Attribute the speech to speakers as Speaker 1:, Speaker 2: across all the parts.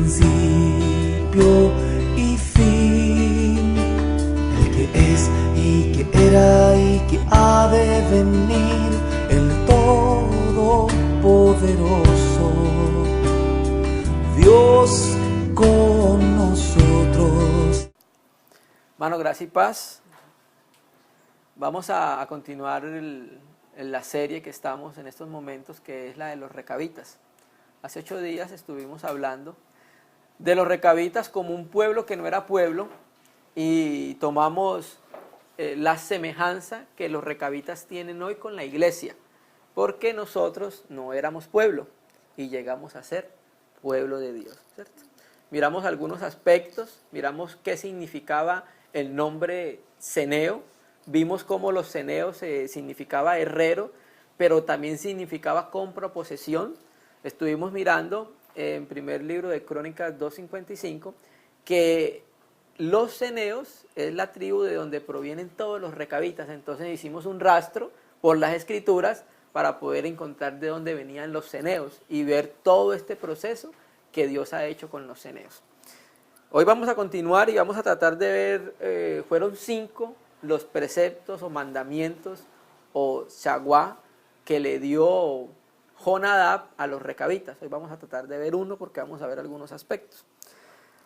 Speaker 1: principio y fin, el que es y que era y que ha de venir, el Todopoderoso, Dios con nosotros.
Speaker 2: Hermano, gracia y paz. Vamos a continuar en la serie que estamos en estos momentos, que es la de los recabitas. Hace 8 días estuvimos hablando de los recabitas como un pueblo que no era pueblo, y tomamos la semejanza que los recabitas tienen hoy con la iglesia, porque nosotros no éramos pueblo y llegamos a ser pueblo de Dios, ¿cierto? Miramos algunos aspectos, miramos qué significaba el nombre ceneo, vimos cómo los ceneos significaba herrero, pero también significaba compra o posesión. Estuvimos mirando en primer libro de Crónicas 2:55 que los ceneos es la tribu de donde provienen todos los recabitas. Entonces hicimos un rastro por las escrituras para poder encontrar de dónde venían los ceneos y ver todo este proceso que Dios ha hecho con los ceneos. Hoy vamos a continuar y vamos a tratar de ver, fueron 5 los preceptos o mandamientos o shaguá que le dio Jonadab a los recabitas. Hoy vamos a tratar de ver uno porque vamos a ver algunos aspectos.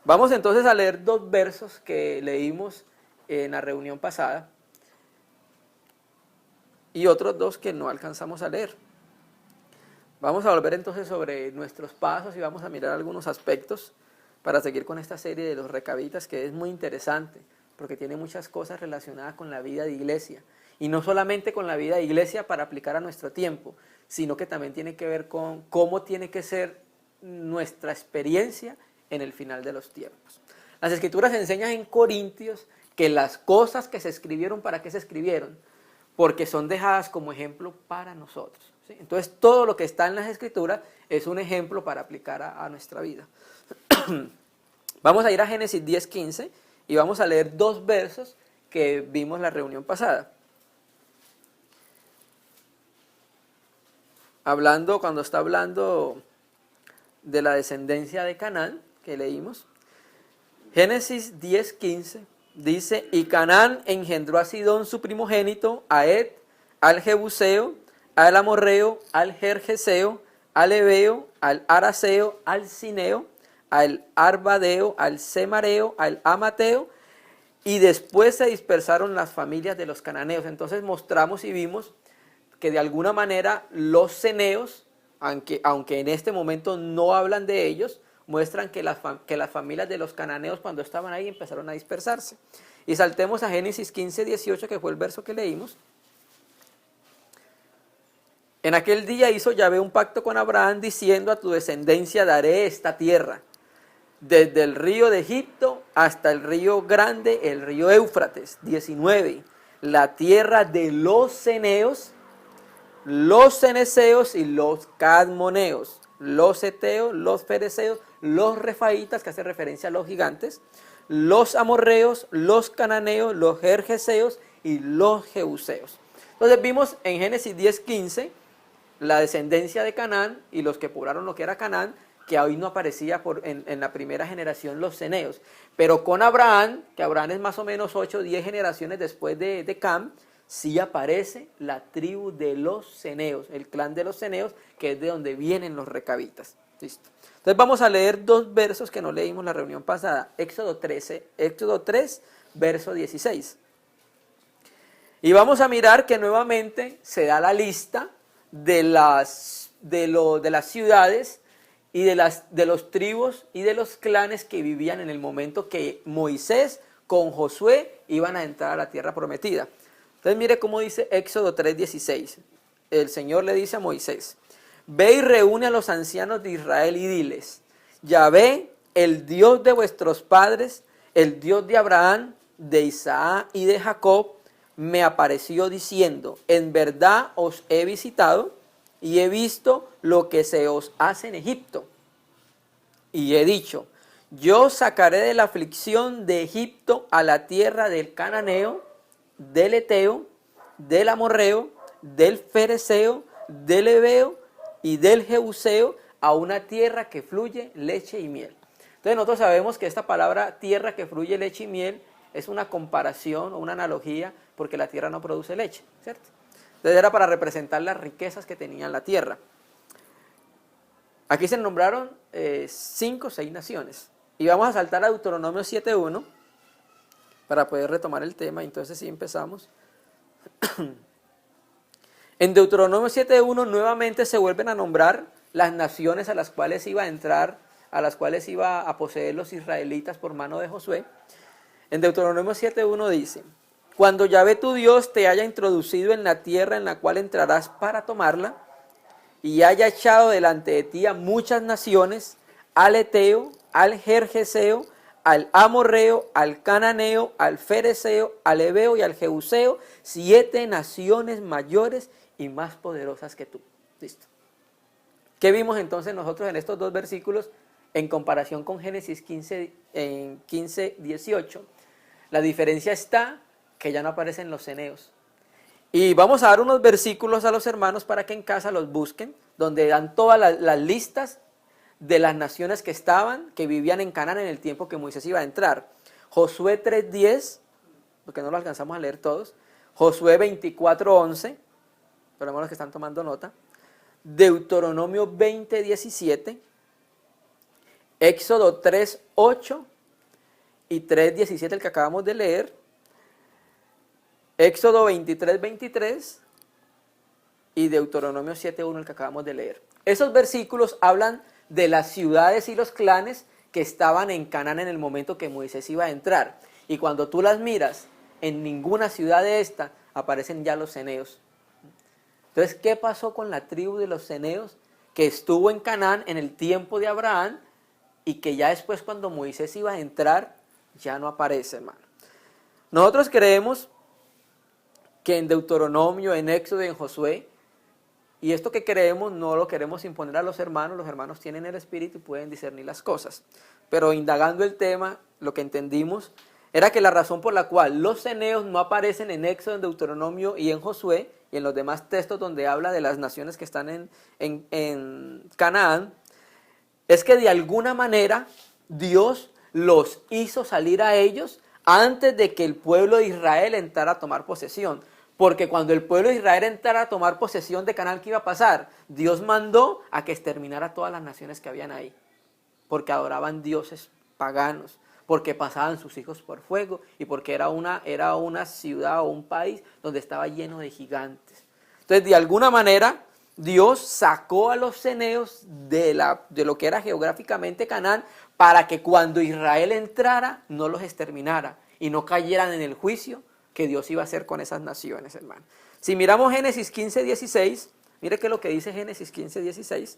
Speaker 2: Vamos entonces a leer 2 versos que leímos en la reunión pasada y otros 2 que no alcanzamos a leer. Vamos a volver entonces sobre nuestros pasos y vamos a mirar algunos aspectos para seguir con esta serie de los recabitas, que es muy interesante porque tiene muchas cosas relacionadas con la vida de iglesia, y no solamente con la vida de iglesia para aplicar a nuestro tiempo, sino que también tiene que ver con cómo tiene que ser nuestra experiencia en el final de los tiempos. Las escrituras enseñan en Corintios que las cosas que se escribieron, ¿para qué se escribieron? Porque son dejadas como ejemplo para nosotros, ¿sí? Entonces todo lo que está en las escrituras es un ejemplo para aplicar a nuestra vida. Vamos a ir a Génesis 10:15 y vamos a leer 2 versos que vimos la reunión pasada. Cuando está hablando de la descendencia de Canaán, que leímos, Génesis 10:15 dice: y Canaán engendró a Sidón su primogénito, a Ed, al Jebuseo, al Amorreo, al Gergeseo, al Ebeo, al Araseo, al Cineo, al Arbadeo, al Semareo, al Amateo, y después se dispersaron las familias de los cananeos. Entonces mostramos y vimos que de alguna manera los ceneos, aunque en este momento no hablan de ellos, muestran que las familias de los cananeos cuando estaban ahí empezaron a dispersarse. Y saltemos a Génesis 15:18, que fue el verso que leímos. En aquel día hizo Yahvé un pacto con Abraham, diciendo: a tu descendencia daré esta tierra, desde el río de Egipto hasta el río grande, el río Éufrates. 19. La tierra de los ceneos, los ceneseos y los cadmoneos, los eteos, los fereceos, los refaitas, que hace referencia a los gigantes, los amorreos, los cananeos, los gergeseos y los jebuseos. Entonces vimos en Génesis 10:15 la descendencia de Canaán y los que poblaron lo que era Canaán, que hoy no aparecía en la primera generación los ceneos. Pero con Abraham, que Abraham es más o menos 8 o 10 generaciones después de Cam, sí aparece la tribu de los ceneos, el clan de los ceneos, que es de donde vienen los recabitas. ¿Listo? Entonces vamos a leer 2 versos que no leímos la reunión pasada. Éxodo 3, verso 16. Y vamos a mirar que nuevamente se da la lista de las ciudades y de los tribus y de los clanes que vivían en el momento que Moisés con Josué iban a entrar a la tierra prometida. Entonces mire cómo dice Éxodo 3:16. El Señor le dice a Moisés: ve y reúne a los ancianos de Israel y diles: Yahvé, el Dios de vuestros padres, el Dios de Abraham, de Isaac y de Jacob, me apareció diciendo: en verdad os he visitado y he visto lo que se os hace en Egipto. Y he dicho: yo os sacaré de la aflicción de Egipto a la tierra del cananeo, del eteo, del amorreo, del fereceo, del ebeo y del jebuseo, a una tierra que fluye leche y miel. Entonces nosotros sabemos que esta palabra tierra que fluye leche y miel es una comparación o una analogía porque la tierra no produce leche, ¿cierto? Entonces era para representar las riquezas que tenía la tierra. Aquí se nombraron 5 o 6 naciones. Y vamos a saltar a Deuteronomio 7.1 para poder retomar el tema. Entonces sí empezamos. En Deuteronomio 7.1 nuevamente se vuelven a nombrar las naciones a las cuales iba a entrar, a las cuales iba a poseer los israelitas por mano de Josué. En Deuteronomio 7.1 dice: cuando Yahvé tu Dios te haya introducido en la tierra en la cual entrarás para tomarla, y haya echado delante de ti a muchas naciones, al Eteo, al Gergeseo, al Amorreo, al Cananeo, al Fereseo, al Heveo y al Jebuseo, 7 naciones mayores y más poderosas que tú. Listo. ¿Qué vimos entonces nosotros en estos 2 versículos en comparación con Génesis 15:18? La diferencia está que ya no aparecen los ceneos. Y vamos a dar unos versículos a los hermanos para que en casa los busquen, donde dan todas las listas de las naciones que vivían en Canaán en el tiempo que Moisés iba a entrar. Josué 3:10, porque no lo alcanzamos a leer todos. Josué 24:11, para los que están tomando nota. Deuteronomio 20:17. Éxodo 3:8 y 3:17, el que acabamos de leer. Éxodo 23:23 y Deuteronomio 7:1, el que acabamos de leer. Esos versículos hablan de las ciudades y los clanes que estaban en Canaán en el momento que Moisés iba a entrar. Y cuando tú las miras, en ninguna ciudad de esta aparecen ya los ceneos. Entonces, ¿qué pasó con la tribu de los ceneos que estuvo en Canaán en el tiempo de Abraham y que ya después cuando Moisés iba a entrar ya no aparece, hermano? Nosotros creemos que en Deuteronomio, en Éxodo y en Josué, y esto que creemos no lo queremos imponer a los hermanos tienen el espíritu y pueden discernir las cosas. Pero indagando el tema, lo que entendimos era que la razón por la cual los ceneos no aparecen en Éxodo, en Deuteronomio y en Josué, y en los demás textos donde habla de las naciones que están en Canaán, es que de alguna manera Dios los hizo salir a ellos antes de que el pueblo de Israel entrara a tomar posesión. Porque cuando el pueblo de Israel entrara a tomar posesión de Canaán, ¿qué iba a pasar? Dios mandó a que exterminara todas las naciones que habían ahí. Porque adoraban dioses paganos, porque pasaban sus hijos por fuego y porque era una ciudad o un país donde estaba lleno de gigantes. Entonces, de alguna manera, Dios sacó a los ceneos de lo que era geográficamente Canaán para que cuando Israel entrara no los exterminara y no cayeran en el juicio que Dios iba a hacer con esas naciones, hermano. Si miramos Génesis 15:16, mire qué es lo que dice Génesis 15:16.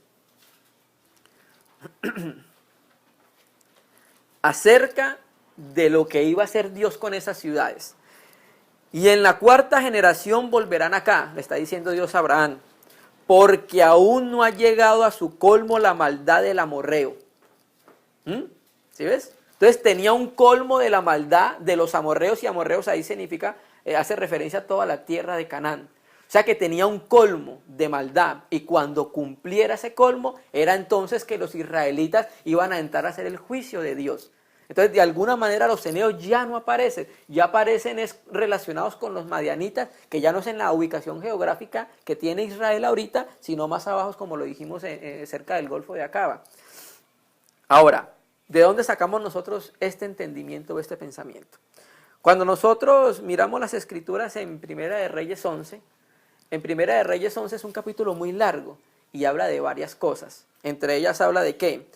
Speaker 2: Acerca de lo que iba a hacer Dios con esas ciudades. Y en la 4ª generación volverán acá, le está diciendo Dios a Abraham, porque aún no ha llegado a su colmo la maldad del amorreo. ¿Sí ves? Entonces tenía un colmo de la maldad de los amorreos, y amorreos ahí significa, hace referencia a toda la tierra de Canaán. O sea que tenía un colmo de maldad, y cuando cumpliera ese colmo, era entonces que los israelitas iban a entrar a hacer el juicio de Dios. Entonces, de alguna manera los ceneos ya no aparecen, ya aparecen relacionados con los madianitas, que ya no es en la ubicación geográfica que tiene Israel ahorita, sino más abajo, como lo dijimos, cerca del Golfo de Acaba. Ahora, ¿de dónde sacamos nosotros este entendimiento o este pensamiento? Cuando nosotros miramos las escrituras en Primera de Reyes 11, en Primera de Reyes 11 es un capítulo muy largo y habla de varias cosas. Entre ellas habla de ¿qué?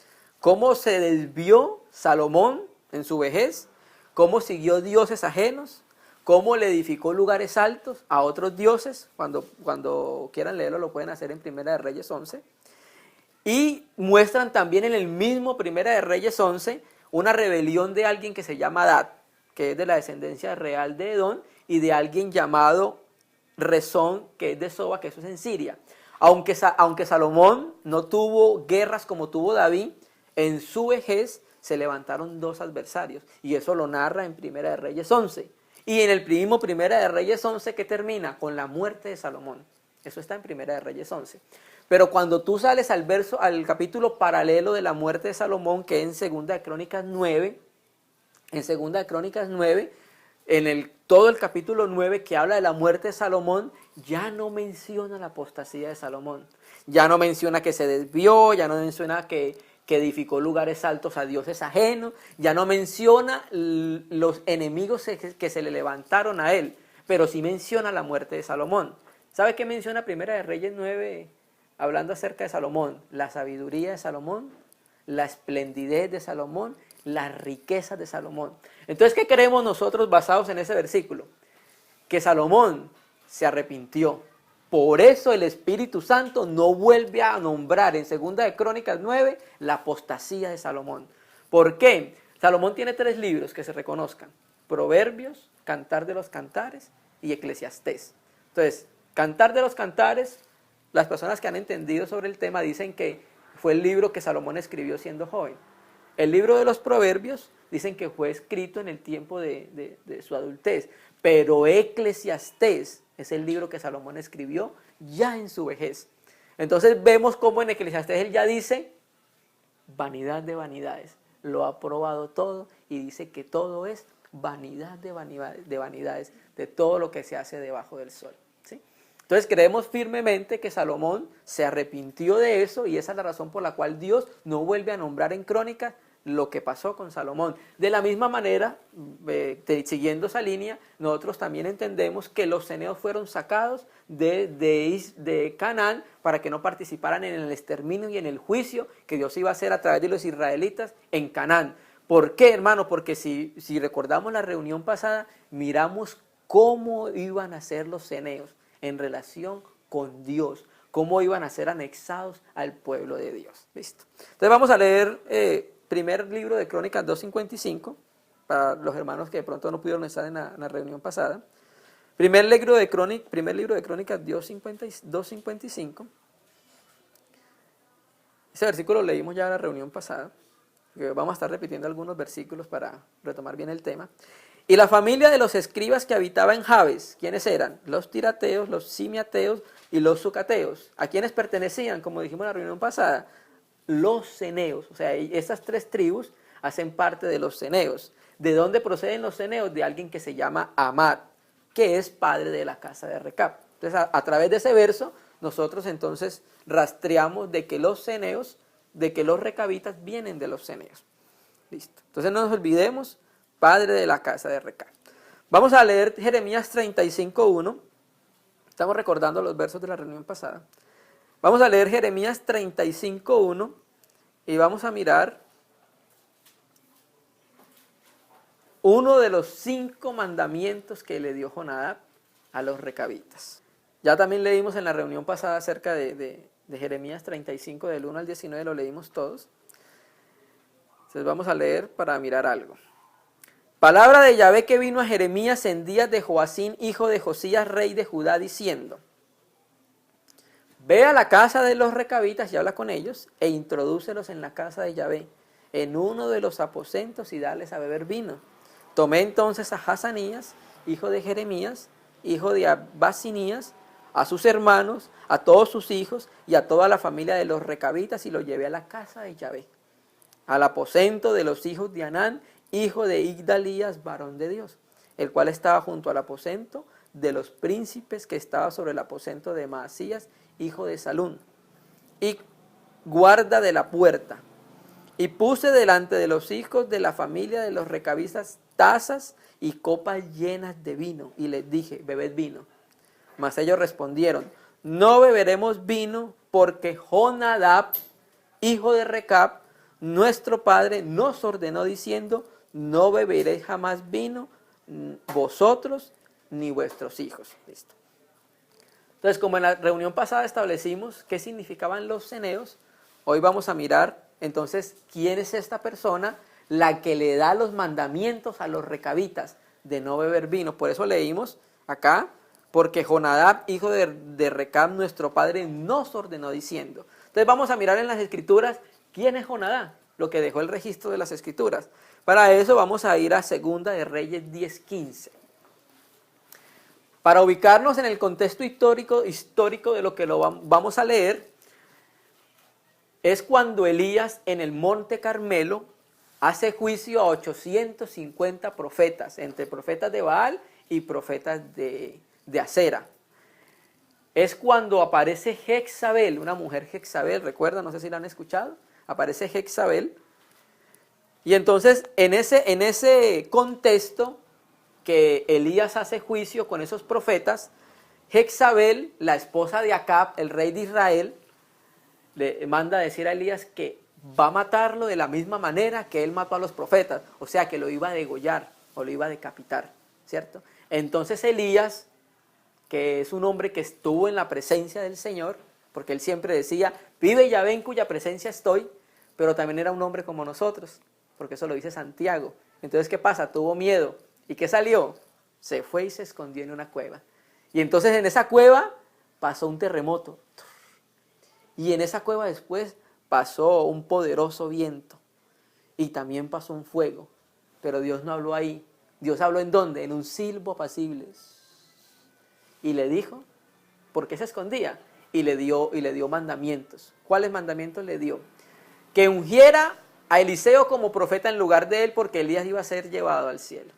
Speaker 2: Cómo se desvió Salomón en su vejez, cómo siguió dioses ajenos, cómo le edificó lugares altos a otros dioses. Cuando quieran leerlo lo pueden hacer en Primera de Reyes 11. Y muestran también en el mismo Primera de Reyes 11 una rebelión de alguien que se llama Adad, que es de la descendencia real de Edom, y de alguien llamado Rezón, que es de Soba, que eso es en Siria. Aunque Salomón no tuvo guerras como tuvo David, en su vejez se levantaron 2 adversarios, y eso lo narra en Primera de Reyes 11. Y en el mismo Primera de Reyes 11 que termina con la muerte de Salomón. Eso está en Primera de Reyes 11. Pero cuando tú sales al capítulo paralelo de la muerte de Salomón, que es en Segunda de Crónicas 9, todo el capítulo 9 que habla de la muerte de Salomón, ya no menciona la apostasía de Salomón. Ya no menciona que se desvió, ya no menciona que edificó lugares altos a dioses ajenos, ya no menciona los enemigos que se le levantaron a él, pero sí menciona la muerte de Salomón. ¿Sabe qué menciona Primera de Reyes 9 hablando acerca de Salomón? La sabiduría de Salomón, la esplendidez de Salomón, las riquezas de Salomón. Entonces, ¿qué creemos nosotros basados en ese versículo? Que Salomón se arrepintió. Por eso el Espíritu Santo no vuelve a nombrar en Segunda de Crónicas 9 la apostasía de Salomón. ¿Por qué? Salomón tiene 3 libros que se reconozcan: Proverbios, Cantar de los Cantares y Eclesiastés. Entonces, Cantar de los Cantares, las personas que han entendido sobre el tema dicen que fue el libro que Salomón escribió siendo joven. El libro de los Proverbios dicen que fue escrito en el tiempo de su adultez, pero Eclesiastés es el libro que Salomón escribió ya en su vejez. Entonces vemos cómo en Eclesiastés él ya dice: vanidad de vanidades, lo ha probado todo, y dice que todo es vanidad de vanidades, de todo lo que se hace debajo del sol, ¿sí? Entonces creemos firmemente que Salomón se arrepintió de eso, y esa es la razón por la cual Dios no vuelve a nombrar en Crónicas lo que pasó con Salomón. De la misma manera, siguiendo esa línea, nosotros también entendemos que los ceneos fueron sacados de Canaán para que no participaran en el exterminio y en el juicio que Dios iba a hacer a través de los israelitas en Canaán. ¿Por qué, hermano? Porque si recordamos la reunión pasada, miramos cómo iban a ser los ceneos en relación con Dios, cómo iban a ser anexados al pueblo de Dios. ¿Listo? Entonces vamos a leer primer libro de Crónicas 2:55, para los hermanos que de pronto no pudieron estar en la reunión pasada. Primer libro de Crónicas 2:55. Ese versículo lo leímos ya en la reunión pasada. Vamos a estar repitiendo algunos versículos para retomar bien el tema. Y la familia de los escribas que habitaba en Jabes, ¿quiénes eran? Los tirateos, los simiateos y los sucateos. ¿A quiénes pertenecían? Como dijimos en la reunión pasada, los ceneos. O sea, estas 3 tribus hacen parte de los ceneos. ¿De dónde proceden los ceneos? De alguien que se llama Amad, que es padre de la casa de Recab. Entonces, a través de ese verso, nosotros entonces rastreamos de que los ceneos, de que los recabitas vienen de los ceneos. Listo. Entonces no nos olvidemos, padre de la casa de Recab. Vamos a leer Jeremías 35:1. Estamos recordando los versos de la reunión pasada. Vamos a leer Jeremías 35:1 y vamos a mirar uno de los 5 mandamientos que le dio Jonadab a los recabitas. Ya también leímos en la reunión pasada acerca de Jeremías 35, del 1 al 19, lo leímos todos. Entonces vamos a leer para mirar algo. Palabra de Yahvé que vino a Jeremías en días de Joacín, hijo de Josías, rey de Judá, diciendo: ve a la casa de los recabitas y habla con ellos, e introdúcelos en la casa de Yahvé, en uno de los aposentos, y dales a beber vino. Tomé entonces a Hazanías, hijo de Jeremías, hijo de Abasinías, a sus hermanos, a todos sus hijos y a toda la familia de los recabitas, y los llevé a la casa de Yahvé, al aposento de los hijos de Anán, hijo de Igdalías, varón de Dios, el cual estaba junto al aposento de los príncipes, que estaba sobre el aposento de Maasías, hijo de Salún, y guarda de la puerta. Y puse delante de los hijos de la familia de los recabitas tazas y copas llenas de vino, y les dije: bebed vino. Mas ellos respondieron: no beberemos vino, porque Jonadab, hijo de Recab, nuestro padre, nos ordenó diciendo: no beberéis jamás vino, vosotros ni vuestros hijos. Listo. Entonces, como en la reunión pasada establecimos qué significaban los ceneos, hoy vamos a mirar entonces quién es esta persona, la que le da los mandamientos a los recabitas de no beber vino. Por eso leímos acá: porque Jonadab, hijo de Recab, nuestro padre, nos ordenó diciendo. Entonces vamos a mirar en las escrituras quién es Jonadab, lo que dejó el registro de las escrituras. Para eso vamos a ir a Segunda de Reyes 10:15. Para ubicarnos en el contexto histórico de lo que vamos a leer, es cuando Elías en el monte Carmelo hace juicio a 850 profetas, entre profetas de Baal y profetas de Acera. Es cuando aparece Jezabel, una mujer Jezabel, recuerda, no sé si la han escuchado, aparece Jezabel. Y entonces en ese contexto que Elías hace juicio con esos profetas, Jezabel, la esposa de Acab, el rey de Israel, le manda a decir a Elías que va a matarlo de la misma manera que él mató a los profetas, o sea que lo iba a degollar o lo iba a decapitar, ¿cierto? Entonces Elías, que es un hombre que estuvo en la presencia del Señor, porque él siempre decía, vive Yahvé en cuya presencia estoy, pero también era un hombre como nosotros, porque eso lo dice Santiago. Entonces, ¿qué pasa? Tuvo miedo. ¿Y qué salió? Se fue y se escondió en una cueva. Y entonces en esa cueva pasó un terremoto. Y en esa cueva después pasó un poderoso viento. Y también pasó un fuego. Pero Dios no habló ahí. Dios habló ¿en dónde? En un silbo apacible. Y le dijo, ¿por qué se escondía? Y le dio mandamientos. ¿Cuáles mandamientos le dio? Que ungiera a Eliseo como profeta en lugar de él, porque Elías iba a ser llevado al cielo.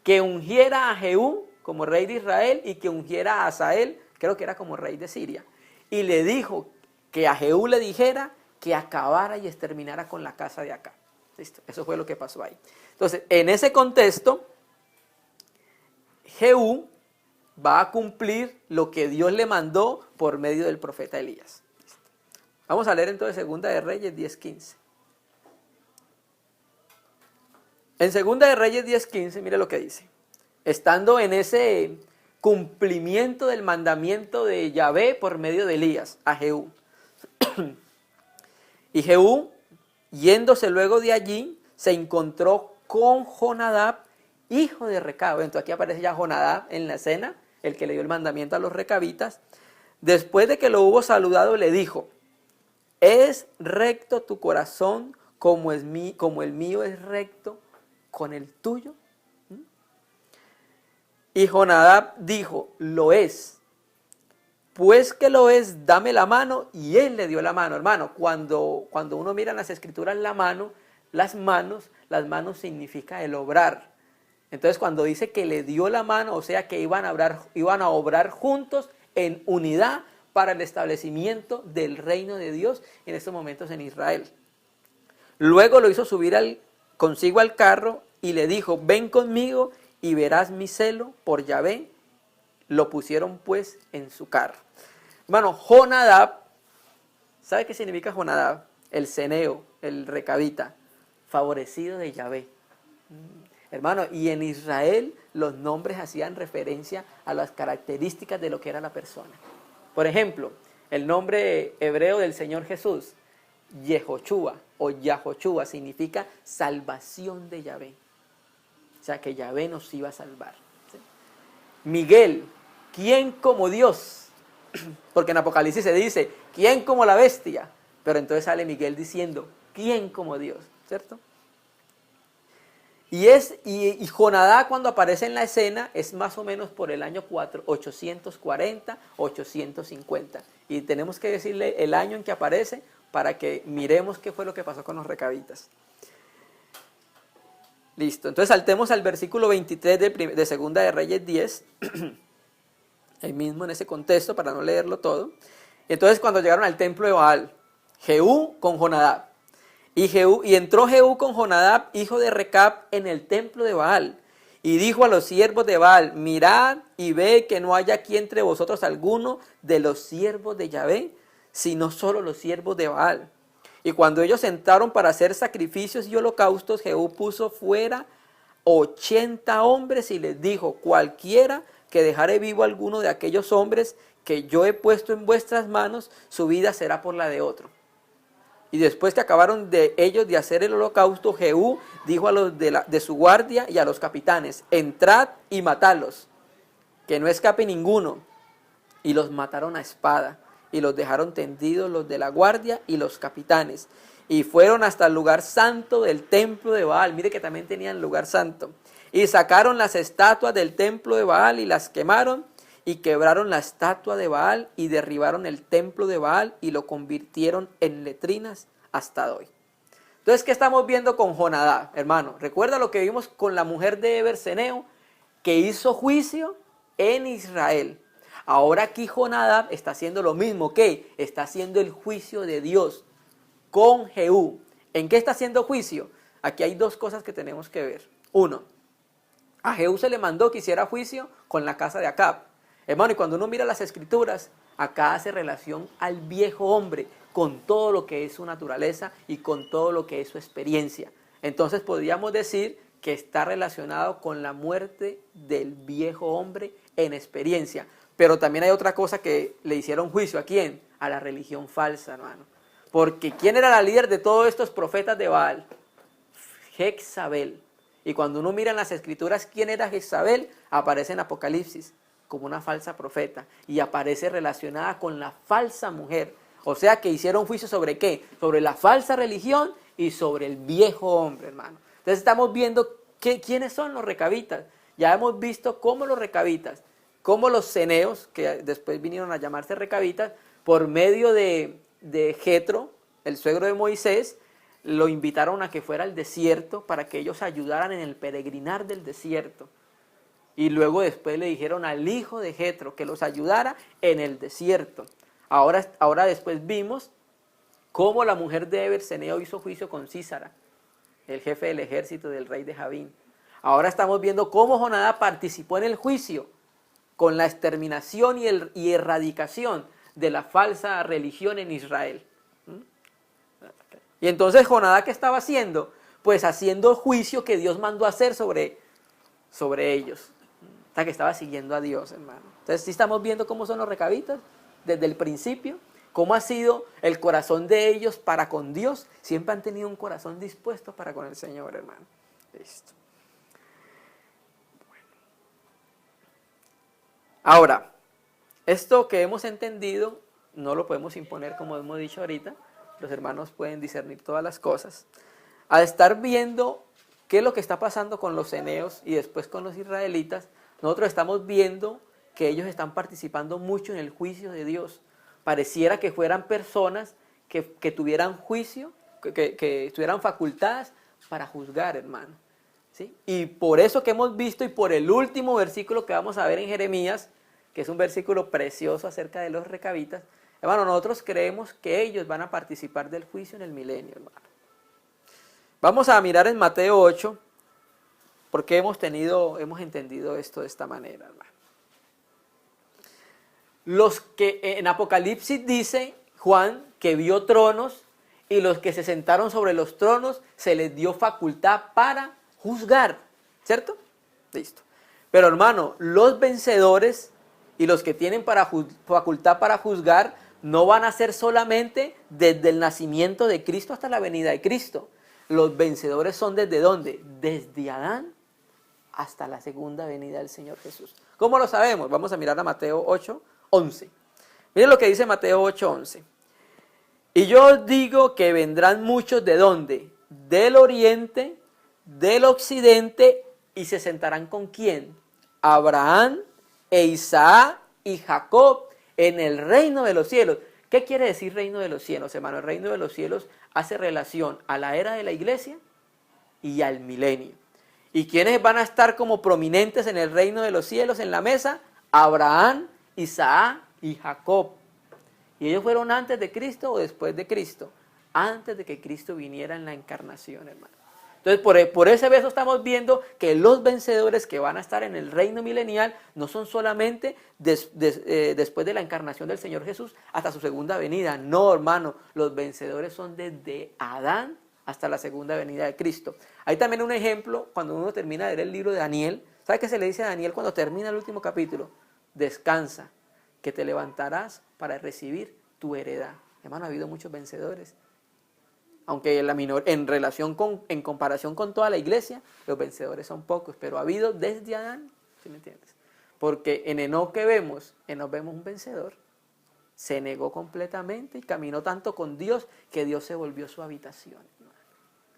Speaker 2: Que ungiera a Jehú como rey de Israel y que ungiera a Asael, creo que era como rey de Siria. Y le dijo que a Jehú le dijera que acabara y exterminara con la casa de Acab. ¿Listo? Eso fue lo que pasó ahí. Entonces, en ese contexto, Jehú va a cumplir lo que Dios le mandó por medio del profeta Elías. ¿Listo? Vamos a leer entonces Segunda de Reyes 10:15. En Segunda de Reyes 10:15, mire lo que dice. Estando en ese cumplimiento del mandamiento de Yahvé por medio de Elías a Jehú. Y Jehú, yéndose luego de allí, se encontró con Jonadab, hijo de Recab. Entonces aquí aparece ya Jonadab en la escena, el que le dio el mandamiento a los recabitas. Después de que lo hubo saludado, le dijo, ¿es recto tu corazón como el mío es recto con el tuyo? Y Jonadab dijo, lo es. Pues que lo es, dame la mano. Y él le dio la mano. Hermano, cuando uno mira en las escrituras las manos significa el obrar. Entonces cuando dice que le dio la mano, o sea que iban a obrar juntos en unidad para el establecimiento del reino de Dios en estos momentos en Israel. Luego lo hizo subir consigo al carro y le dijo, ven conmigo y verás mi celo por Yahvé. Lo pusieron pues en su carro. Hermano, Jonadab, ¿sabe qué significa Jonadab? El ceneo, el recabita, favorecido de Yahvé. Hermano, y en Israel los nombres hacían referencia a las características de lo que era la persona. Por ejemplo, el nombre hebreo del Señor Jesús, Yehoshua o Yahoshua, significa salvación de Yahvé. O sea, que Yahvé nos iba a salvar. ¿Sí? Miguel, ¿quién como Dios? Porque en Apocalipsis se dice, ¿quién como la bestia? Pero entonces sale Miguel diciendo, ¿quién como Dios? ¿Cierto? Y Jonadab cuando aparece en la escena es más o menos por el año 840, 850. Y tenemos que decirle el año en que aparece para que miremos qué fue lo que pasó con los recabitas. Listo, entonces saltemos al versículo 23 de Segunda de Reyes 10, ahí mismo en ese contexto para no leerlo todo. Entonces cuando llegaron al templo de Baal, Jehú con Jonadab, y entró Jehú con Jonadab, hijo de Recab, en el templo de Baal, y dijo a los siervos de Baal, mirad y ve que no haya aquí entre vosotros alguno de los siervos de Yahvé, sino solo los siervos de Baal. Y cuando ellos entraron para hacer sacrificios y holocaustos, Jehú puso fuera 80 hombres y les dijo, cualquiera que dejare vivo a alguno de aquellos hombres que yo he puesto en vuestras manos, su vida será por la de otro. Y después que acabaron de ellos de hacer el holocausto, Jehú dijo a los de su guardia y a los capitanes, entrad y matadlos, que no escape ninguno. Y los mataron a espada. Y los dejaron tendidos los de la guardia y los capitanes. Y fueron hasta el lugar santo del templo de Baal. Mire que también tenían lugar santo. Y sacaron las estatuas del templo de Baal y las quemaron. y quebraron la estatua de Baal y derribaron el templo de Baal y lo convirtieron en letrinas hasta hoy. Entonces, ¿qué estamos viendo con Jonadab, hermano? Recuerda lo que vimos con la mujer de Eberseneo, que hizo juicio en Israel. Ahora aquí Jonadab está haciendo lo mismo, que está haciendo el juicio de Dios con Jehú. ¿En qué está haciendo juicio? Aquí hay dos cosas que tenemos que ver. Uno, a Jehú se le mandó que hiciera juicio con la casa de Acab. Hermano, y cuando uno mira las escrituras, acá hace relación al viejo hombre con todo lo que es su naturaleza y con todo lo que es su experiencia. Entonces podríamos decir que está relacionado con la muerte del viejo hombre en experiencia. Pero también hay otra cosa que le hicieron juicio. ¿A quién? A la religión falsa, hermano. Porque ¿quién era la líder de todos estos profetas de Baal? Jezabel. Y cuando uno mira en las escrituras quién era Jezabel, aparece en Apocalipsis como una falsa profeta y aparece relacionada con la falsa mujer. O sea que hicieron juicio ¿sobre qué? Sobre la falsa religión y sobre el viejo hombre, hermano. Entonces estamos viendo quiénes son los recabitas. Ya hemos visto cómo los recabitas, cómo los ceneos, que después vinieron a llamarse recabitas, por medio de Jetro, el suegro de Moisés, lo invitaron a que fuera al desierto para que ellos ayudaran en el peregrinar del desierto. Y luego después le dijeron al hijo de Jetro que los ayudara en el desierto. Ahora después vimos cómo la mujer de Eberseneo hizo juicio con Sísara, el jefe del ejército del rey de Jabín. Ahora estamos viendo cómo Jonadab participó en el juicio con la exterminación y erradicación de la falsa religión en Israel. Y entonces Jonadab, ¿qué estaba haciendo? Pues haciendo el juicio que Dios mandó a hacer sobre ellos. O sea, que estaba siguiendo a Dios, hermano. Entonces sí estamos viendo cómo son los recabitas desde el principio, cómo ha sido el corazón de ellos para con Dios. Siempre han tenido un corazón dispuesto para con el Señor, hermano. Listo. Bueno. Ahora, esto que hemos entendido no lo podemos imponer como hemos dicho ahorita. Los hermanos pueden discernir todas las cosas. Al estar viendo qué es lo que está pasando con los ceneos y después con los israelitas, nosotros estamos viendo que ellos están participando mucho en el juicio de Dios. Pareciera que fueran personas que tuvieran juicio, que estuvieran facultadas para juzgar, hermano. ¿Sí? Y por eso que hemos visto, y por el último versículo que vamos a ver en Jeremías, que es un versículo precioso acerca de los recabitas, hermano, nosotros creemos que ellos van a participar del juicio en el milenio, hermano. Vamos a mirar en Mateo 8, porque hemos entendido esto de esta manera, hermano. Los que en Apocalipsis dice Juan que vio tronos y los que se sentaron sobre los tronos se les dio facultad para juzgar, ¿cierto? Listo. Pero hermano, los vencedores y los que tienen facultad para juzgar no van a ser solamente desde el nacimiento de Cristo hasta la venida de Cristo. Los vencedores son ¿desde dónde? Desde Adán hasta la segunda venida del Señor Jesús. ¿Cómo lo sabemos? Vamos a mirar a Mateo 8, 11. Miren lo que dice Mateo 8, 11. Y yo os digo que vendrán muchos ¿de dónde? Del oriente, del occidente, y se sentarán ¿con quién? Abraham e Isaac y Jacob en el reino de los cielos. ¿Qué quiere decir reino de los cielos, hermano? El reino de los cielos hace relación a la era de la iglesia y al milenio. ¿Y quiénes van a estar como prominentes en el reino de los cielos en la mesa? Abraham, Isaac y Jacob. ¿Y ellos fueron antes de Cristo o después de Cristo? Antes de que Cristo viniera en la encarnación, hermano. Entonces, por ese verso estamos viendo que los vencedores que van a estar en el reino milenial no son solamente después de la encarnación del Señor Jesús hasta su segunda venida. No, hermano, los vencedores son desde Adán hasta la segunda venida de Cristo. Hay también un ejemplo cuando uno termina de leer el libro de Daniel. ¿Sabe qué se le dice a Daniel cuando termina el último capítulo? Descansa, que te levantarás para recibir tu heredad. Hermano, ha habido muchos vencedores. Aunque en comparación con toda la iglesia, los vencedores son pocos, pero ha habido desde Adán, ¿sí me entiendes? Porque en Enoc vemos un vencedor, se negó completamente y caminó tanto con Dios que Dios se volvió su habitación, hermano,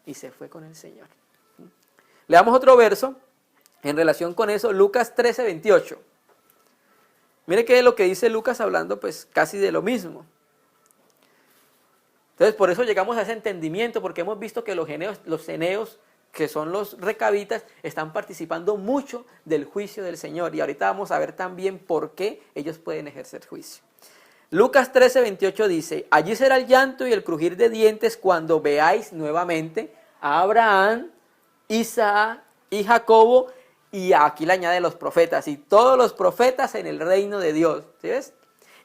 Speaker 2: y se fue con el Señor. Leamos otro verso en relación con eso, Lucas 13, 28. Mire que es lo que dice Lucas hablando pues casi de lo mismo. Entonces por eso llegamos a ese entendimiento, porque hemos visto que los ceneos, que son los recabitas, están participando mucho del juicio del Señor. Y ahorita vamos a ver también por qué ellos pueden ejercer juicio. Lucas 13:28 dice, allí será el llanto y el crujir de dientes cuando veáis nuevamente a Abraham, Isaac y Jacobo, y aquí le añade los profetas, y todos los profetas en el reino de Dios. ¿Sí ves?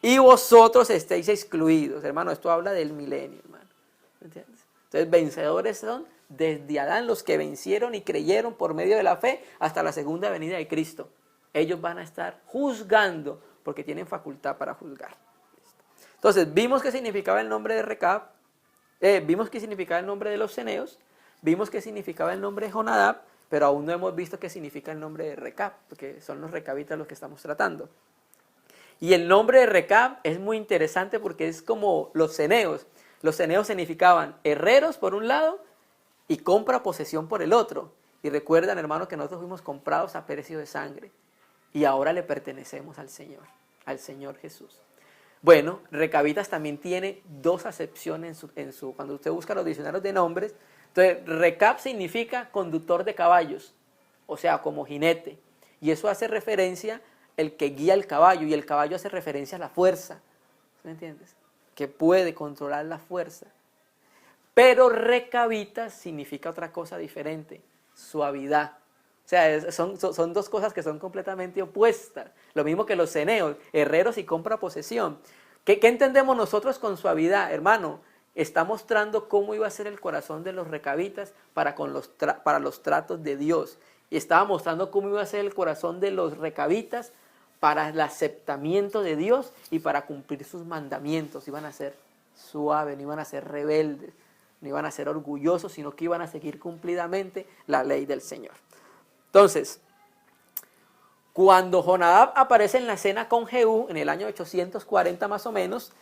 Speaker 2: Y vosotros estéis excluidos. Hermano, esto habla del milenio, hermano. ¿Entiendes? Entonces, vencedores son desde Adán los que vencieron y creyeron por medio de la fe hasta la segunda venida de Cristo. Ellos van a estar juzgando porque tienen facultad para juzgar. Entonces, vimos qué significaba el nombre de Recab, vimos qué significaba el nombre de los ceneos, vimos qué significaba el nombre de Jonadab, pero aún no hemos visto qué significa el nombre de Recab, porque son los recabitas los que estamos tratando. Y el nombre de Recab es muy interesante porque es como los ceneos. Los ceneos significaban herreros por un lado y compra posesión por el otro. Y recuerdan, hermanos, que nosotros fuimos comprados a precio de sangre y ahora le pertenecemos al Señor Jesús. Bueno, recabitas también tiene dos acepciones cuando usted busca los diccionarios de nombres. Entonces, recab significa conductor de caballos, o sea, como jinete. Y eso hace referencia el que guía el caballo, y el caballo hace referencia a la fuerza. ¿Me entiendes? Que puede controlar la fuerza. Pero recabitas significa otra cosa diferente, suavidad. O sea, son dos cosas que son completamente opuestas. Lo mismo que los ceneos, herreros y compra posesión. ¿Qué entendemos nosotros con suavidad, hermano? Está mostrando cómo iba a ser el corazón de los recabitas para los tratos de Dios. Y estaba mostrando cómo iba a ser el corazón de los recabitas para el aceptamiento de Dios y para cumplir sus mandamientos. Iban a ser suaves, no iban a ser rebeldes, no iban a ser orgullosos, sino que iban a seguir cumplidamente la ley del Señor. Entonces, cuando Jonadab aparece en la cena con Jehú, en el año 840 más o menos,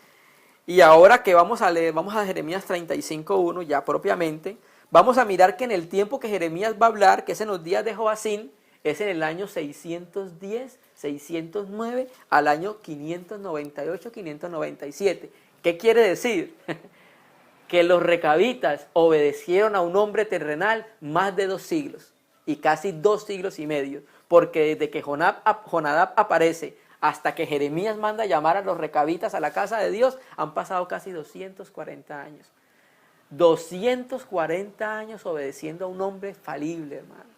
Speaker 2: y ahora que vamos a leer, vamos a Jeremías 35:1 ya propiamente, vamos a mirar que en el tiempo que Jeremías va a hablar, que es en los días de Joacín, es en el año 610, 609 al año 598, 597. ¿Qué quiere decir? Que los recabitas obedecieron a un hombre terrenal más de 2 siglos y casi 2 siglos y medio, porque desde que Jonadab aparece hasta que Jeremías manda llamar a los recabitas a la casa de Dios, han pasado casi 240 años. 240 años obedeciendo a un hombre falible, hermano.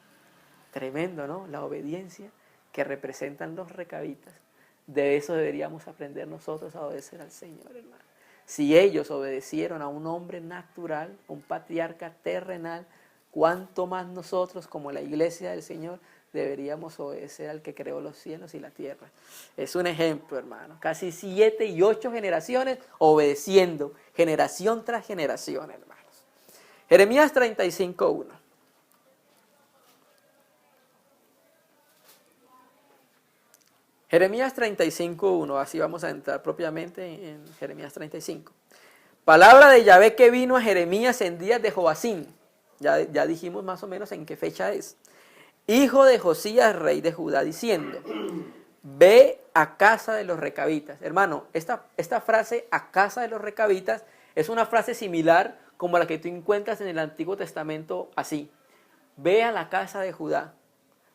Speaker 2: Tremendo, ¿no? La obediencia que representan los recabitas. De eso deberíamos aprender nosotros a obedecer al Señor, hermano. Si ellos obedecieron a un hombre natural, un patriarca terrenal, ¿cuánto más nosotros como la iglesia del Señor deberíamos obedecer al que creó los cielos y la tierra? Es un ejemplo, hermano. Casi 7 y 8 generaciones obedeciendo, generación tras generación, hermanos. Jeremías 35:1. Jeremías 35:1, así vamos a entrar propiamente en Jeremías 35. Palabra de Yahvé que vino a Jeremías en días de Joacín. Ya dijimos más o menos en qué fecha es. Hijo de Josías, rey de Judá, diciendo, ve a casa de los recabitas. Hermano, esta frase, a casa de los recabitas, es una frase similar como la que tú encuentras en el Antiguo Testamento así. Ve a la casa de Judá,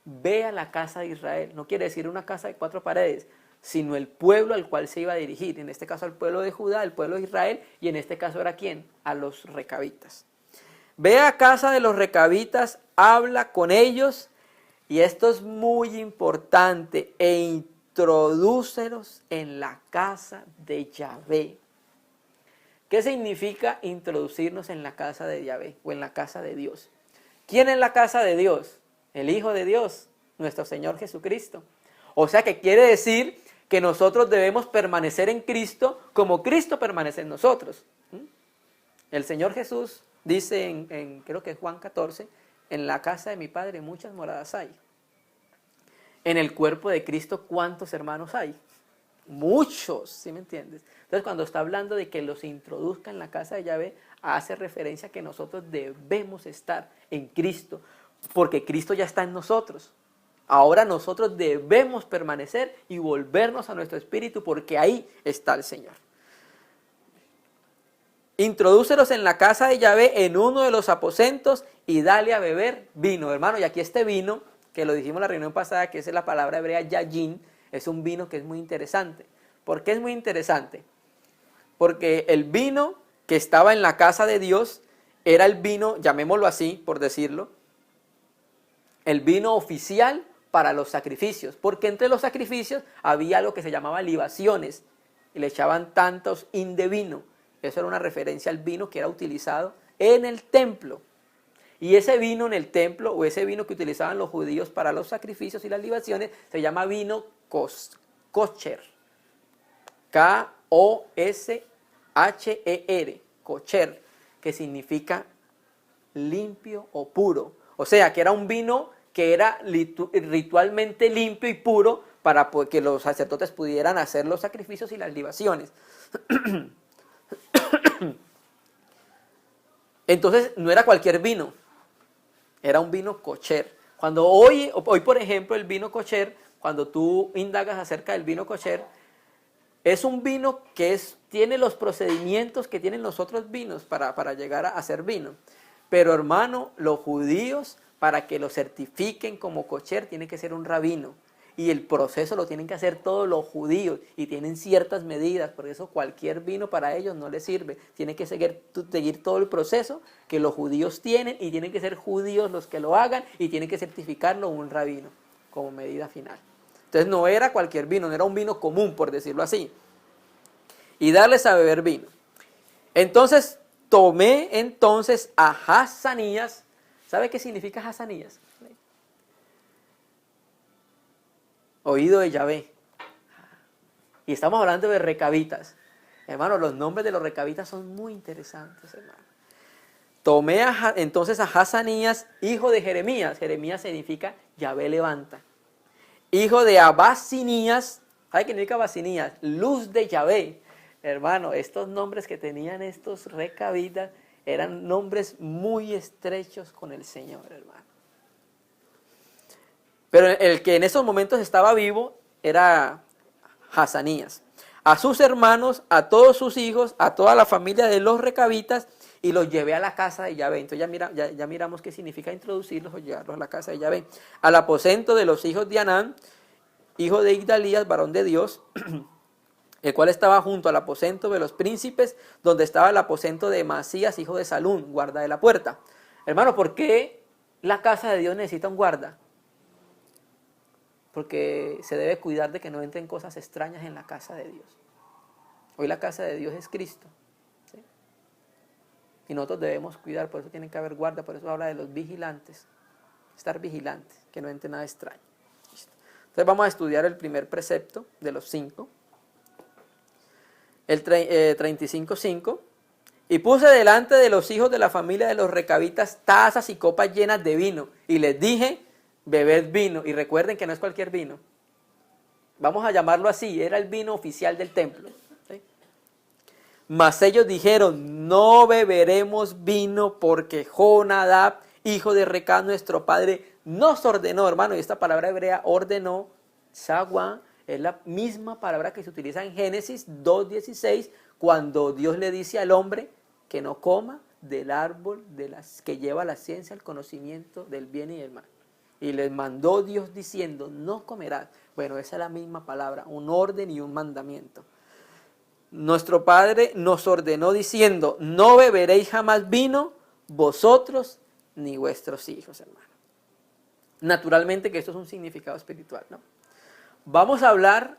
Speaker 2: ve a la casa de Israel. No quiere decir una casa de 4 paredes, sino el pueblo al cual se iba a dirigir. En este caso al pueblo de Judá, el pueblo de Israel, y en este caso era ¿quién? A los recabitas. Ve a casa de los recabitas, habla con ellos, y esto es muy importante, e introdúcelos en la casa de Yahvé. ¿Qué significa introducirnos en la casa de Yahvé o en la casa de Dios? ¿Quién es la casa de Dios? El Hijo de Dios, nuestro Señor Jesucristo. O sea que quiere decir que nosotros debemos permanecer en Cristo como Cristo permanece en nosotros. El Señor Jesús dice creo que es Juan 14, en la casa de mi Padre muchas moradas hay. En el cuerpo de Cristo, ¿cuántos hermanos hay? Muchos, ¿sí me entiendes? Entonces, cuando está hablando de que los introduzca en la casa de Yahvé, hace referencia a que nosotros debemos estar en Cristo, porque Cristo ya está en nosotros. Ahora nosotros debemos permanecer y volvernos a nuestro espíritu porque ahí está el Señor. Introdúcelos en la casa de Yahvé en uno de los aposentos y dale a beber vino. Hermano, y aquí este vino, que lo dijimos en la reunión pasada, que es la palabra hebrea yayin, es un vino que es muy interesante. ¿Por qué es muy interesante? Porque el vino que estaba en la casa de Dios era el vino, llamémoslo así, por decirlo, el vino oficial para los sacrificios, porque entre los sacrificios había lo que se llamaba libaciones, y le echaban tantos hin de vino. Eso era una referencia al vino que era utilizado en el templo. Y ese vino en el templo, o ese vino que utilizaban los judíos para los sacrificios y las libaciones, se llama vino kosher. K-O-S-H-E-R, kosher, que significa limpio o puro. O sea, que era un vino que era ritualmente limpio y puro para que los sacerdotes pudieran hacer los sacrificios y las libaciones. Entonces, no era cualquier vino, era un vino kosher. Cuando hoy, por ejemplo, el vino kosher, cuando tú indagas acerca del vino kosher, es un vino que tiene los procedimientos que tienen los otros vinos para llegar a hacer vino. Pero hermano, los judíos, para que lo certifiquen como kosher, tiene que ser un rabino. Y el proceso lo tienen que hacer todos los judíos y tienen ciertas medidas. Por eso cualquier vino para ellos no les sirve. Tienen que seguir todo el proceso que los judíos tienen y tienen que ser judíos los que lo hagan y tienen que certificarlo un rabino como medida final. Entonces no era cualquier vino, no era un vino común, por decirlo así. Y darles a beber vino. Entonces tomé a Hazanías. ¿Sabe qué significa Hazanías? Oído de Yahvé. Y estamos hablando de recabitas. Hermano, los nombres de los recabitas son muy interesantes, hermano. Tomé entonces a Hazanías, hijo de Jeremías. Jeremías significa Yahvé levanta. Hijo de Abasinías. ¿Sabe qué significa Abasinías? Luz de Yahvé. Hermano, estos nombres que tenían estos recabitas eran nombres muy estrechos con el Señor, hermano. Pero el que en esos momentos estaba vivo era Hazanías. A sus hermanos, a todos sus hijos, a toda la familia de los recabitas, y los llevé a la casa de Yahvé. Entonces ya miramos qué significa introducirlos o llevarlos a la casa de Yahvé. Al aposento de los hijos de Anán, hijo de Igdalías, varón de Dios, el cual estaba junto al aposento de los príncipes, donde estaba el aposento de Masías, hijo de Salún, guarda de la puerta. Hermano, ¿por qué la casa de Dios necesita un guarda? Porque se debe cuidar de que no entren cosas extrañas en la casa de Dios. Hoy la casa de Dios es Cristo, ¿sí? Y nosotros debemos cuidar, por eso tiene que haber guarda, por eso habla de los vigilantes. Estar vigilantes, que no entre nada extraño. ¿Listo? Entonces vamos a estudiar el primer precepto de los 5. El 35:5. Y puse delante de los hijos de la familia de los recabitas tazas y copas llenas de vino. Y les dije, bebed vino. Y recuerden que no es cualquier vino. Vamos a llamarlo así, era el vino oficial del templo. ¿Sí? Mas ellos dijeron, no beberemos vino porque Jonadab, hijo de Recab, nuestro padre, nos ordenó, hermano. Y esta palabra hebrea, ordenó, Shagwan, es la misma palabra que se utiliza en Génesis 2:16, cuando Dios le dice al hombre que no coma del árbol que lleva la ciencia, el conocimiento del bien y del mal. Y les mandó Dios diciendo, no comerás. Bueno, esa es la misma palabra, un orden y un mandamiento. Nuestro Padre nos ordenó diciendo, no beberéis jamás vino, vosotros ni vuestros hijos, hermano. Naturalmente que esto es un significado espiritual, ¿no? Vamos a hablar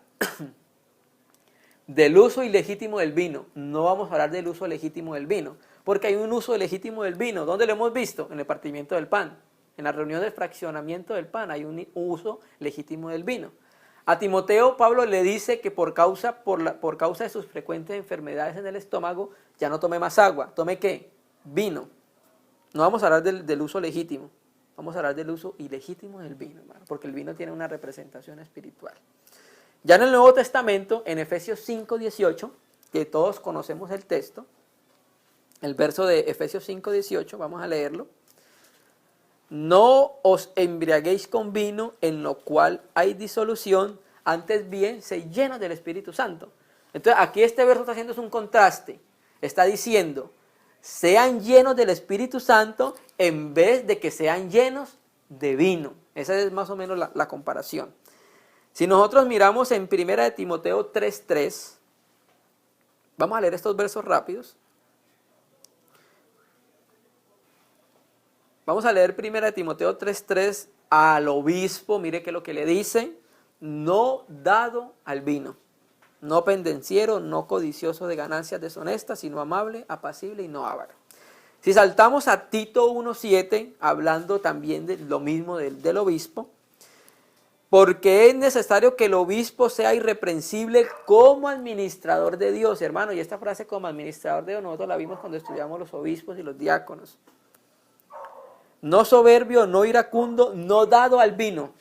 Speaker 2: del uso ilegítimo del vino. No vamos a hablar del uso legítimo del vino, porque hay un uso legítimo del vino. ¿Dónde lo hemos visto? En el partimiento del pan. En la reunión de fraccionamiento del pan hay un uso legítimo del vino. A Timoteo, Pablo le dice que por causa de sus frecuentes enfermedades en el estómago, ya no tome más agua. ¿Tome qué? Vino. No vamos a hablar del uso legítimo. Vamos a hablar del uso ilegítimo del vino, hermano, porque el vino tiene una representación espiritual. Ya en el Nuevo Testamento, en Efesios 5:18, que todos conocemos el texto, el verso de Efesios 5:18, vamos a leerlo. no os embriaguéis con vino en lo cual hay disolución, antes bien, sed llenos del Espíritu Santo. Entonces, aquí este verso está haciendo un contraste. Está diciendo, sean llenos del Espíritu Santo en vez de que sean llenos de vino. Esa es más o menos la comparación. Si nosotros miramos en 1 de Timoteo 3:3, vamos a leer estos versos rápidos. Vamos a leer 1 de Timoteo 3:3 al obispo, mire que lo que le dice, no dado al vino, no pendenciero, no codicioso de ganancias deshonestas, sino amable, apacible y no avaro. Si saltamos a Tito 1:7, hablando también de lo mismo del obispo, porque es necesario que el obispo sea irreprensible como administrador de Dios, hermano, y esta frase como administrador de Dios, nosotros la vimos cuando estudiamos los obispos y los diáconos. No soberbio, no iracundo, no dado al vino,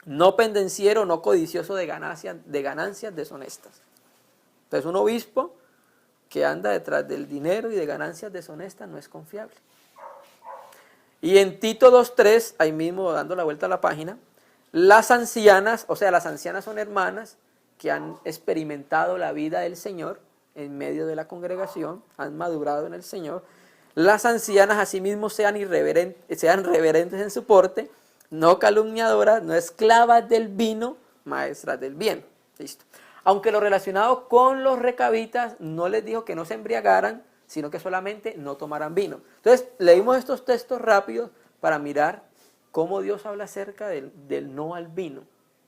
Speaker 2: no pendenciero, no codicioso de ganancias deshonestas. Entonces un obispo que anda detrás del dinero y de ganancias deshonestas no es confiable. Y en Tito 2:3, ahí mismo dando la vuelta a la página, las ancianas, o sea, las ancianas son hermanas que han experimentado la vida del Señor en medio de la congregación, han madurado en el Señor. Las ancianas asimismo sean reverentes en su porte, no calumniadoras, no esclavas del vino, maestras del bien. Listo. Aunque lo relacionado con los recabitas no les dijo que no se embriagaran, sino que solamente no tomaran vino. Entonces, leímos estos textos rápidos para mirar cómo Dios habla acerca del no al vino,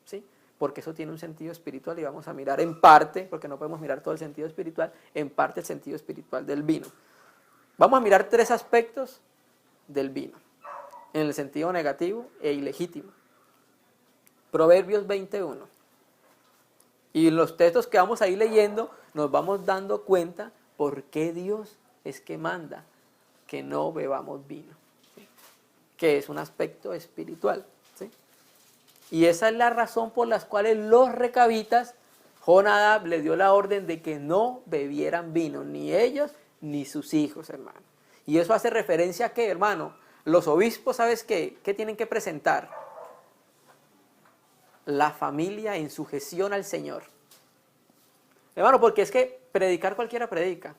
Speaker 2: ¿sí? Porque eso tiene un sentido espiritual y vamos a mirar en parte, porque no podemos mirar todo el sentido espiritual, en parte el sentido espiritual del vino. Vamos a mirar 3 aspectos del vino, en el sentido negativo e ilegítimo. Proverbios 21. Y en los textos que vamos a ir leyendo, nos vamos dando cuenta por qué Dios es que manda que no bebamos vino, ¿sí? Que es un aspecto espiritual, ¿sí? Y esa es la razón por la cual los recabitas, Jonadab le dio la orden de que no bebieran vino, ni ellos ni sus hijos, hermano. Y eso hace referencia a que, hermano, los obispos, ¿sabes qué? ¿Qué tienen que presentar? La familia en sujeción al Señor. Hermano, porque es que predicar cualquiera predica.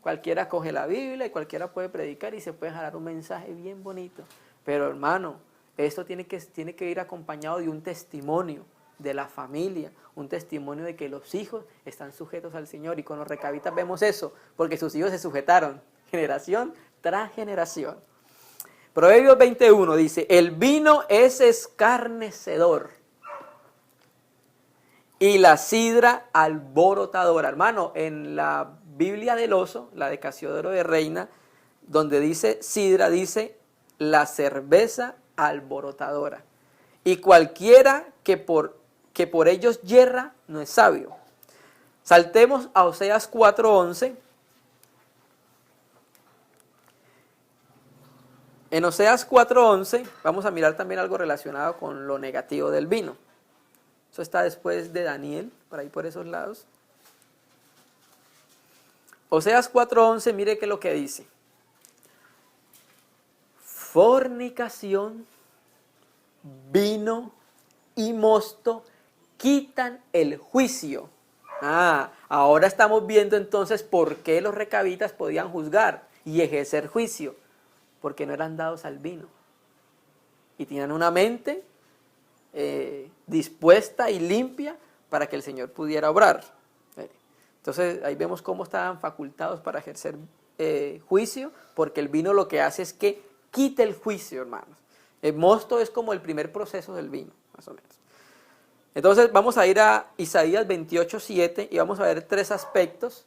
Speaker 2: Cualquiera coge la Biblia y cualquiera puede predicar y se puede jalar un mensaje bien bonito. Pero, hermano, esto tiene que ir acompañado de un testimonio de la familia, un testimonio de que los hijos están sujetos al Señor. Y con los recabitas vemos eso, porque sus hijos se sujetaron generación tras generación. Proverbios 21 dice, el vino es escarnecedor y la sidra alborotadora. Hermano, en la Biblia del Oso, la de Casiodoro de Reina, donde dice sidra, dice la cerveza alborotadora. Y cualquiera que por ellos yerra, no es sabio. Saltemos a Oseas 4:11. En Oseas 4:11 vamos a mirar también algo relacionado con lo negativo del vino. Eso está después de Daniel, por ahí por esos lados. Oseas 4:11, mire qué es lo que dice. Fornicación, vino y mosto quitan el juicio. Ahora estamos viendo entonces por qué los recabitas podían juzgar y ejercer juicio. Porque no eran dados al vino. Y tenían una mente dispuesta y limpia para que el Señor pudiera obrar. Entonces ahí vemos cómo estaban facultados para ejercer juicio, porque el vino lo que hace es que quite el juicio, hermanos. El mosto es como el primer proceso del vino, más o menos. Entonces vamos a ir a Isaías 28:7 y vamos a ver 3 aspectos.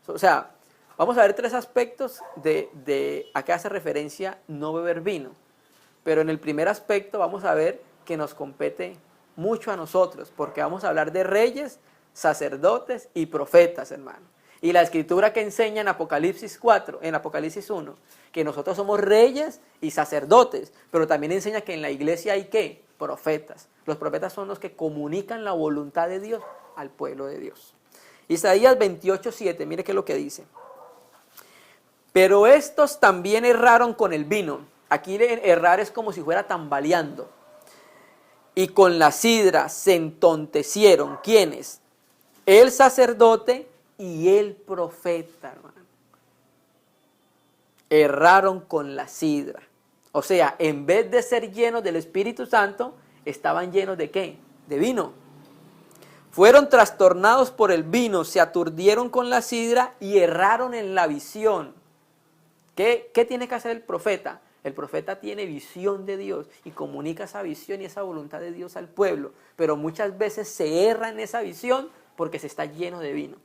Speaker 2: O sea, vamos a ver 3 aspectos de a qué hace referencia no beber vino. Pero en el primer aspecto vamos a ver que nos compete mucho a nosotros, porque vamos a hablar de reyes, sacerdotes y profetas, hermano. Y la escritura que enseña en Apocalipsis 4, en Apocalipsis 1, que nosotros somos reyes y sacerdotes, pero también enseña que en la iglesia hay ¿qué? Profetas. Los profetas son los que comunican la voluntad de Dios al pueblo de Dios. Isaías 28:7, mire qué es lo que dice. Pero estos también erraron con el vino. aquí errar es como si fuera tambaleando. Y con la sidra se entontecieron. ¿Quiénes? El sacerdote y el profeta, hermano. Erraron con la sidra. O sea, en vez de ser llenos del Espíritu Santo, estaban llenos ¿de qué? De vino. Fueron trastornados por el vino, se aturdieron con la sidra y erraron en la visión. ¿Qué tiene que hacer el profeta? El profeta tiene visión de Dios y comunica esa visión y esa voluntad de Dios al pueblo. Pero muchas veces se erra en esa visión porque se está lleno de vino.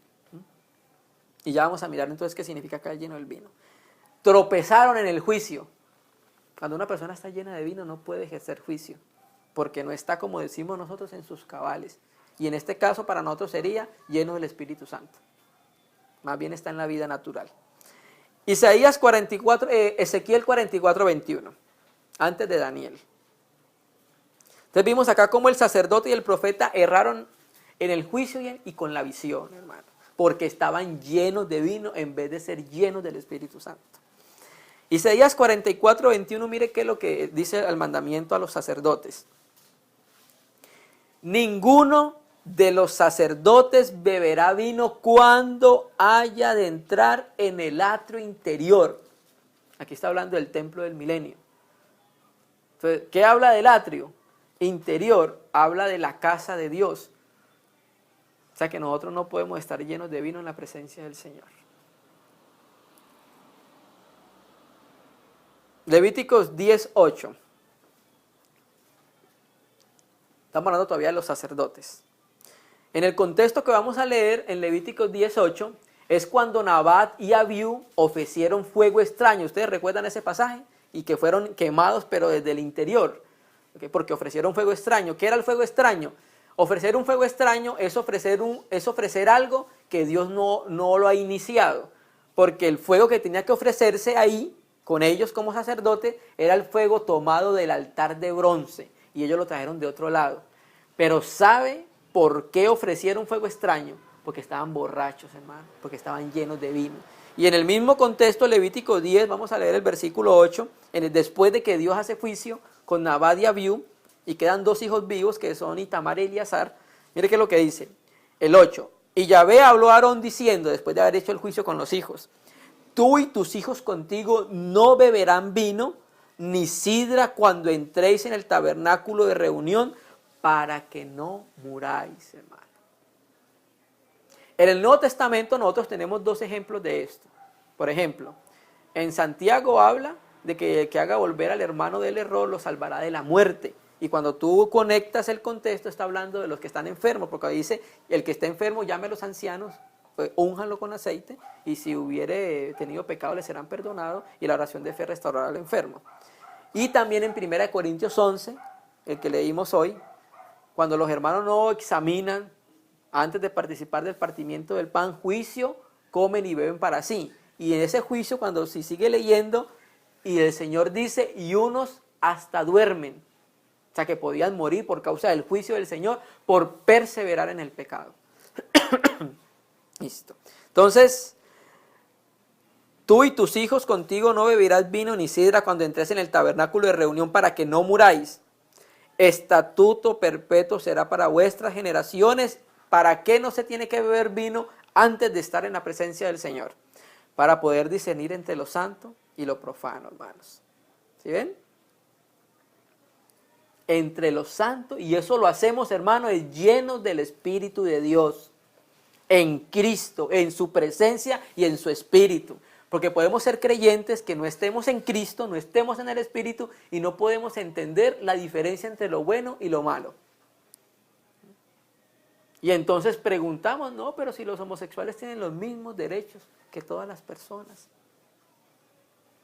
Speaker 2: Y ya vamos a mirar entonces qué significa estar lleno del vino. Tropezaron en el juicio. Cuando una persona está llena de vino no puede ejercer juicio, porque no está, como decimos nosotros, en sus cabales. Y en este caso para nosotros sería lleno del Espíritu Santo. Más bien está en la vida natural. Ezequiel 44, 21, antes de Daniel. Entonces vimos acá cómo el sacerdote y el profeta erraron en el juicio y con la visión, hermano, porque estaban llenos de vino en vez de ser llenos del Espíritu Santo. Isaías 44, 21, mire qué es lo que dice el mandamiento a los sacerdotes. Ninguno de los sacerdotes beberá vino cuando haya de entrar en el atrio interior. Aquí está hablando del templo del milenio. Entonces, ¿qué habla del atrio interior? Habla de la casa de Dios. O sea que nosotros no podemos estar llenos de vino en la presencia del Señor. Levíticos 10:8. Estamos hablando todavía de los sacerdotes. En el contexto que vamos a leer en Levíticos 10:8 es cuando Nabat y Abiú ofrecieron fuego extraño. ¿Ustedes recuerdan ese pasaje? Y que fueron quemados pero desde el interior, ¿okay? Porque ofrecieron fuego extraño. ¿Qué era el fuego extraño? Ofrecer un fuego extraño es ofrecer algo que Dios no lo ha iniciado. Porque el fuego que tenía que ofrecerse ahí, con ellos como sacerdotes, era el fuego tomado del altar de bronce. Y ellos lo trajeron de otro lado. Pero ¿sabe por qué ofrecieron fuego extraño? Porque estaban borrachos, hermano. Porque estaban llenos de vino. Y en el mismo contexto, Levítico 10, vamos a leer el versículo 8. Después de que Dios hace juicio con Nabat y Abiú, y quedan dos hijos vivos que son Itamar y Eleazar. Mire qué es lo que dice. El 8. Y Yahvé habló a Aarón diciendo, después de haber hecho el juicio con los hijos: tú y tus hijos contigo no beberán vino ni sidra cuando entréis en el tabernáculo de reunión, para que no muráis, hermano. En el Nuevo Testamento nosotros tenemos dos ejemplos de esto. Por ejemplo, en Santiago habla de que el que haga volver al hermano del error lo salvará de la muerte. Y cuando tú conectas el contexto, está hablando de los que están enfermos, porque dice, el que esté enfermo llame a los ancianos, únjanlo con aceite, y si hubiere tenido pecado le serán perdonados, y la oración de fe restaurará al enfermo. Y también en 1 Corintios 11, el que leímos hoy, cuando los hermanos no examinan antes de participar del partimiento del pan, juicio, comen y beben para sí. Y en ese juicio, cuando se sigue leyendo, y el Señor dice, y unos hasta duermen. O sea que podían morir por causa del juicio del Señor, por perseverar en el pecado. Listo. Entonces, tú y tus hijos contigo no beberás vino ni sidra cuando entres en el tabernáculo de reunión, para que no muráis. Estatuto perpetuo será para vuestras generaciones. ¿Para qué no se tiene que beber vino antes de estar en la presencia del Señor? Para poder discernir entre lo santo y lo profano, hermanos. ¿Sí ven? Entre lo santo, y eso lo hacemos, hermanos, llenos del Espíritu de Dios, en Cristo, en su presencia y en su Espíritu. Porque podemos ser creyentes que no estemos en Cristo, no estemos en el Espíritu, y no podemos entender la diferencia entre lo bueno y lo malo. Y entonces preguntamos, no, pero si los homosexuales tienen los mismos derechos que todas las personas.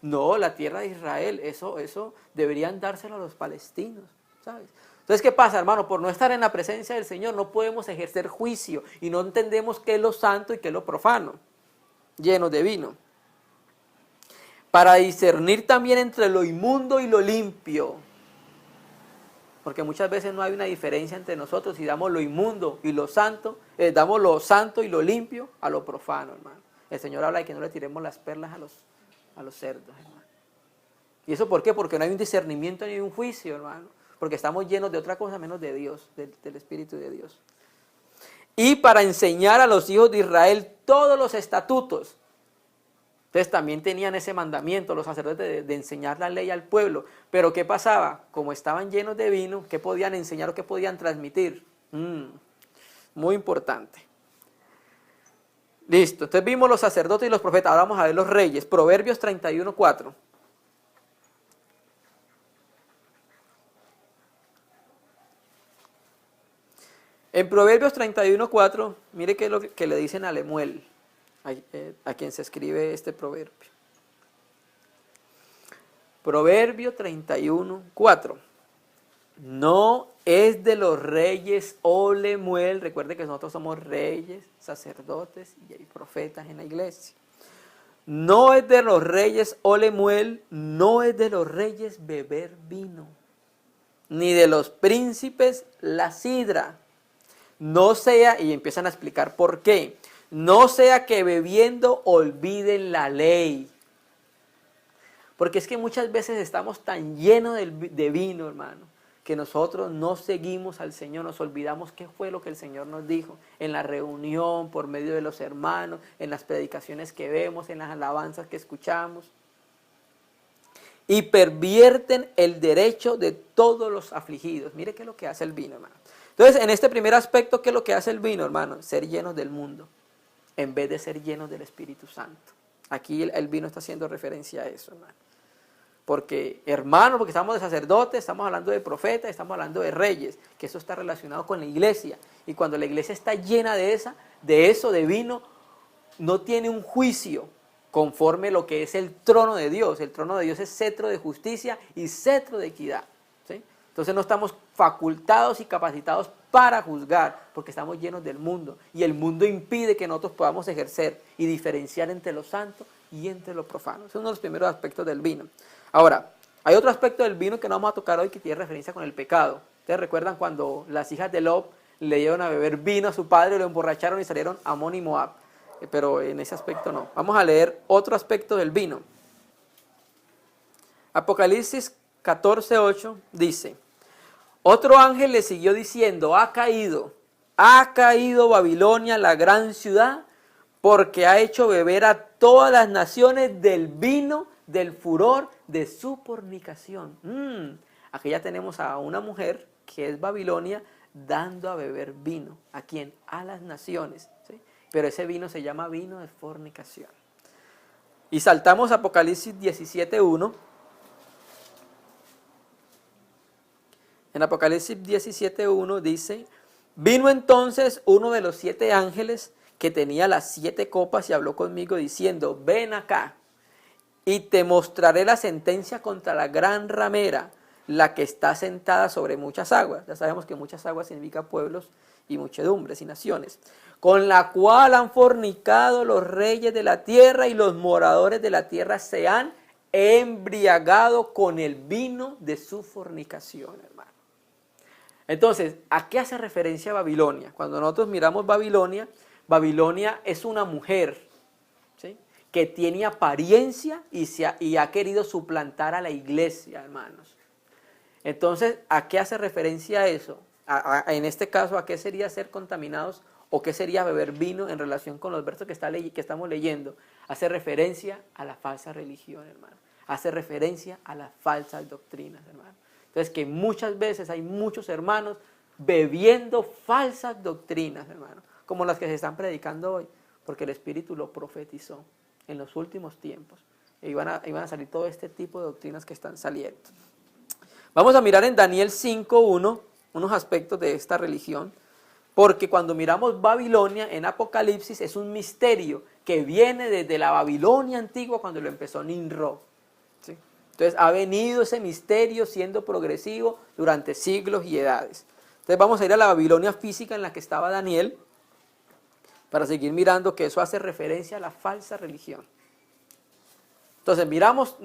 Speaker 2: No, la tierra de Israel, eso deberían dárselo a los palestinos, ¿sabes? Entonces, ¿qué pasa, hermano? Por no estar en la presencia del Señor no podemos ejercer juicio y no entendemos qué es lo santo y qué es lo profano, llenos de vino. Para discernir también entre lo inmundo y lo limpio. Porque muchas veces no hay una diferencia entre nosotros y damos lo inmundo y lo santo, damos lo santo y lo limpio a lo profano, hermano. El Señor habla de que no le tiremos las perlas a los cerdos, hermano. ¿Y eso por qué? Porque no hay un discernimiento ni un juicio, hermano. Porque estamos llenos de otra cosa menos de Dios, del Espíritu de Dios. Y para enseñar a los hijos de Israel todos los estatutos. Entonces también tenían ese mandamiento los sacerdotes de enseñar la ley al pueblo. Pero ¿qué pasaba? Como estaban llenos de vino, ¿qué podían enseñar o qué podían transmitir? Muy importante. Listo, entonces vimos los sacerdotes y los profetas. Ahora vamos a ver los reyes. Proverbios 31:4. En Proverbios 31:4, mire qué es lo que le dicen a Lemuel, a quien se escribe este proverbio. Proverbio 31:4. No es de los reyes, oh Lemuel, recuerde que nosotros somos reyes, sacerdotes y hay profetas en la iglesia. No es de los reyes, oh Lemuel, no es de los reyes beber vino, ni de los príncipes la sidra. No sea, y empiezan a explicar por qué, no sea que bebiendo olviden la ley. Porque es que muchas veces estamos tan llenos de vino, hermano, que nosotros no seguimos al Señor, nos olvidamos qué fue lo que el Señor nos dijo en la reunión, por medio de los hermanos, en las predicaciones que vemos, en las alabanzas que escuchamos. Y pervierten el derecho de todos los afligidos. Mire qué es lo que hace el vino, hermano. Entonces, en este primer aspecto, ¿qué es lo que hace el vino, hermano? Ser llenos del mundo, en vez de ser llenos del Espíritu Santo. Aquí el vino está haciendo referencia a eso, hermano. Porque, hermano, porque estamos de sacerdotes, estamos hablando de profetas, estamos hablando de reyes, que eso está relacionado con la iglesia. Y cuando la iglesia está llena de vino, no tiene un juicio conforme lo que es el trono de Dios. El trono de Dios es cetro de justicia y cetro de equidad. ¿Sí? Entonces no estamos facultados y capacitados para juzgar, porque estamos llenos del mundo. Y el mundo impide que nosotros podamos ejercer y diferenciar entre lo santo y entre lo profano. Ese es uno de los primeros aspectos del vino. Ahora, hay otro aspecto del vino que no vamos a tocar hoy que tiene referencia con el pecado. ¿Ustedes recuerdan cuando las hijas de Lot le dieron a beber vino a su padre, lo emborracharon y salieron Amón y Moab? Pero en ese aspecto no. Vamos a leer otro aspecto del vino. Apocalipsis 14:8 dice: otro ángel le siguió diciendo, ha caído Babilonia, la gran ciudad, porque ha hecho beber a todas las naciones del vino del furor de su fornicación. Aquí ya tenemos a una mujer que es Babilonia dando a beber vino. ¿A quién? A las naciones. ¿Sí? Pero ese vino se llama vino de fornicación. Y saltamos a Apocalipsis 17:1. En Apocalipsis 17:1 dice: vino entonces uno de los 7 ángeles que tenía las 7 copas y habló conmigo diciendo, ven acá y te mostraré la sentencia contra la gran ramera, la que está sentada sobre muchas aguas. Ya sabemos que muchas aguas significa pueblos y muchedumbres y naciones, con la cual han fornicado los reyes de la tierra y los moradores de la tierra se han embriagado con el vino de su fornicación, hermano. Entonces, ¿a qué hace referencia Babilonia? Cuando nosotros miramos Babilonia, Babilonia es una mujer, ¿sí?, que tiene apariencia y ha querido suplantar a la iglesia, hermanos. Entonces, ¿a qué hace referencia eso? En este caso, ¿a qué sería ser contaminados o qué sería beber vino en relación con los versos que estamos leyendo? Hace referencia a la falsa religión, hermano. Hace referencia a las falsas doctrinas, hermano. Entonces, que muchas veces hay muchos hermanos bebiendo falsas doctrinas, hermano, como las que se están predicando hoy, porque el Espíritu lo profetizó en los últimos tiempos. Iban a salir todo este tipo de doctrinas que están saliendo. Vamos a mirar en Daniel 5:1 unos aspectos de esta religión, porque cuando miramos Babilonia en Apocalipsis es un misterio que viene desde la Babilonia antigua cuando lo empezó Nimrod. ¿Sí? Entonces ha venido ese misterio siendo progresivo durante siglos y edades. Entonces vamos a ir a la Babilonia física en la que estaba Daniel, para seguir mirando que eso hace referencia a la falsa religión. Entonces miramos,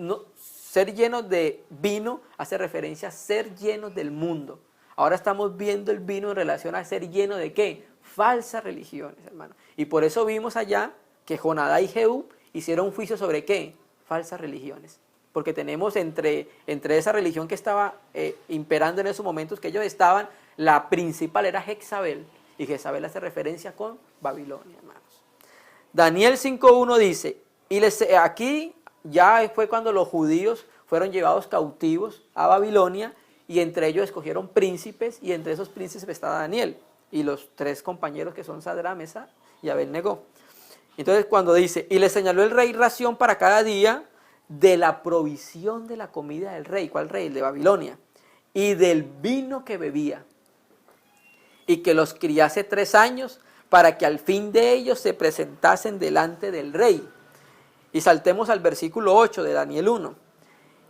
Speaker 2: ser llenos de vino hace referencia a ser llenos del mundo. Ahora estamos viendo el vino en relación a ser lleno de ¿qué? Falsas religiones, hermano. Y por eso vimos allá que Jonadá y Jehú hicieron un juicio sobre ¿qué? Falsas religiones. porque tenemos entre esa religión que estaba imperando en esos momentos que ellos estaban, la principal era Jezabel, y Jezabel hace referencia con Babilonia, hermanos. Daniel 5.1 dice, aquí ya fue cuando los judíos fueron llevados cautivos a Babilonia, y entre ellos escogieron príncipes, y entre esos príncipes estaba Daniel, y los 3 compañeros que son Sadrach, Mesach y Abed-Negó. Entonces cuando dice, y le señaló el rey ración para cada día de la provisión de la comida del rey. ¿Cuál rey? El de Babilonia. Y del vino que bebía. Y que los criase 3 años para que al fin de ellos se presentasen delante del rey. Y saltemos al versículo 8 de Daniel 1.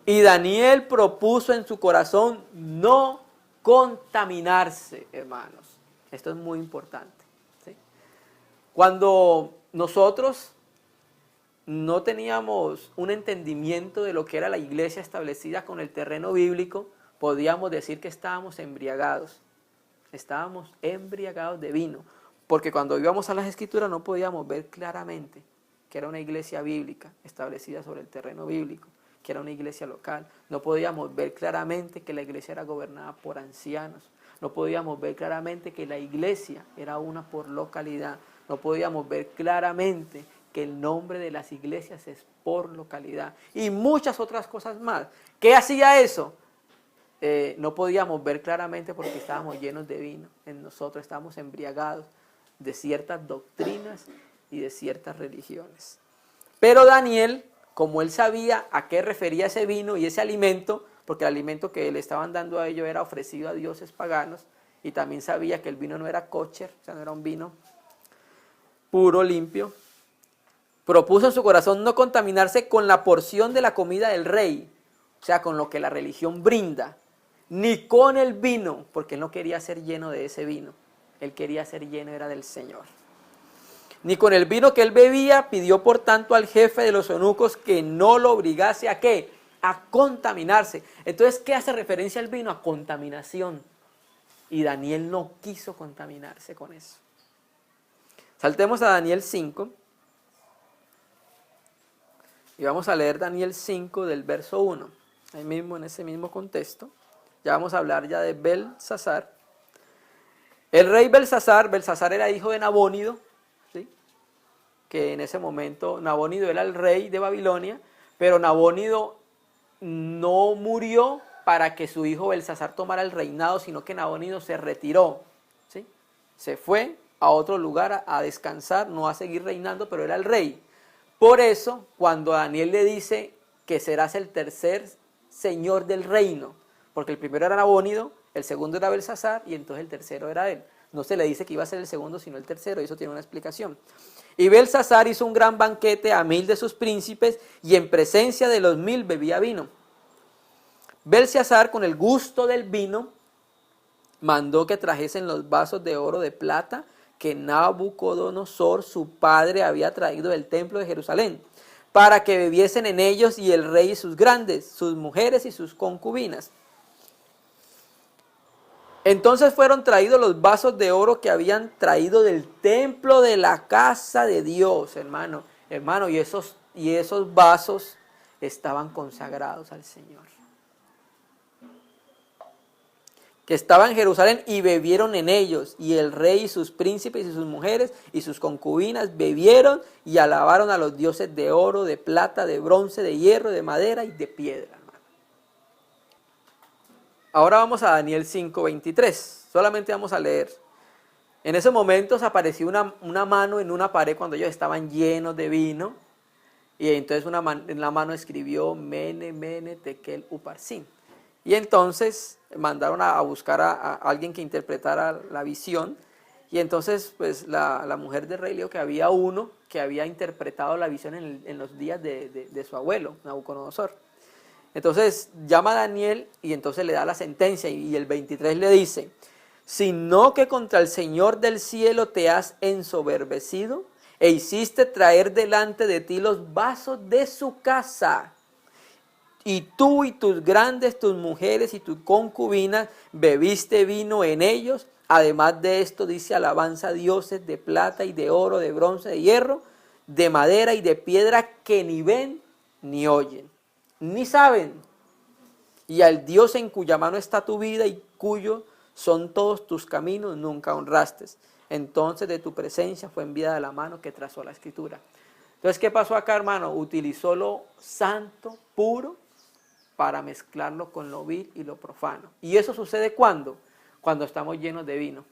Speaker 2: Y Daniel propuso en su corazón no contaminarse, hermanos. Esto es muy importante, ¿sí? Cuando nosotros no teníamos un entendimiento de lo que era la iglesia establecida con el terreno bíblico, podíamos decir que estábamos embriagados de vino, porque cuando íbamos a las escrituras no podíamos ver claramente que era una iglesia bíblica establecida sobre el terreno bíblico, que era una iglesia local. No podíamos ver claramente que la iglesia era gobernada por ancianos, no podíamos ver claramente que la iglesia era una por localidad, no podíamos ver claramente que el nombre de las iglesias es por localidad y muchas otras cosas más. ¿Qué hacía eso? No podíamos ver claramente porque estábamos llenos de vino. En nosotros estábamos embriagados de ciertas doctrinas y de ciertas religiones. Pero Daniel, como él sabía a qué refería ese vino y ese alimento, porque el alimento que le estaban dando a ellos era ofrecido a dioses paganos, y también sabía que el vino no era kosher, o sea, no era un vino puro, limpio, propuso en su corazón no contaminarse con la porción de la comida del rey, o sea, con lo que la religión brinda, ni con el vino, porque él no quería ser lleno de ese vino, él quería ser lleno era del Señor. Ni con el vino que él bebía, pidió por tanto al jefe de los eunucos que no lo obligase a ¿qué? A contaminarse. Entonces, ¿qué hace referencia al vino? A contaminación. Y Daniel no quiso contaminarse con eso. Saltemos a Daniel 5. Y vamos a leer Daniel 5 del verso 1. Ahí mismo, en ese mismo contexto. Ya vamos a hablar ya de Belsasar. El rey Belsasar era hijo de Nabónido, ¿sí? Que en ese momento Nabónido era el rey de Babilonia, pero Nabónido no murió para que su hijo Belsasar tomara el reinado, sino que Nabónido se retiró, ¿sí? Se fue a otro lugar a descansar, no a seguir reinando, pero era el rey. Por eso, cuando Daniel le dice que serás el tercer señor del reino, porque el primero era Nabónido, el segundo era Belsasar y entonces el tercero era él. No se le dice que iba a ser el segundo, sino el tercero, y eso tiene una explicación. Y Belsasar hizo un gran banquete a 1000 de sus príncipes, y en presencia de los 1000 bebía vino. Belsasar, con el gusto del vino, mandó que trajesen los vasos de oro de plata que Nabucodonosor, su padre, había traído del templo de Jerusalén, para que bebiesen en ellos y el rey y sus grandes, sus mujeres y sus concubinas. Entonces fueron traídos los vasos de oro que habían traído del templo de la casa de Dios, hermano, y esos vasos estaban consagrados al Señor, que estaban en Jerusalén, y bebieron en ellos, y el rey y sus príncipes y sus mujeres y sus concubinas bebieron y alabaron a los dioses de oro, de plata, de bronce, de hierro, de madera y de piedra. Ahora vamos a Daniel 5:23, solamente vamos a leer. En ese momento apareció una mano en una pared cuando ellos estaban llenos de vino, y entonces en la mano escribió Mene, Mene, Tekel, Uparsin. Y entonces mandaron a buscar a alguien que interpretara la visión, y entonces pues la mujer del rey le dijo que había uno que había interpretado la visión en los días de su abuelo, Nabucodonosor. Entonces llama a Daniel y entonces le da la sentencia, y el 23 le dice: sino que contra el Señor del cielo te has ensoberbecido e hiciste traer delante de ti los vasos de su casa, y tú y tus grandes, tus mujeres y tus concubinas bebiste vino en ellos. Además de esto dice alabanza a dioses de plata y de oro, de bronce, de hierro, de madera y de piedra, que ni ven ni oyen. ni saben. Y al Dios en cuya mano está tu vida y cuyo son todos tus caminos, nunca honraste. Entonces de tu presencia fue enviada la mano que trazó la escritura. Entonces, ¿qué pasó acá, hermano? Utilizó lo santo, puro, para mezclarlo con lo vil y lo profano. ¿Y eso sucede cuándo? Cuando estamos llenos de vino.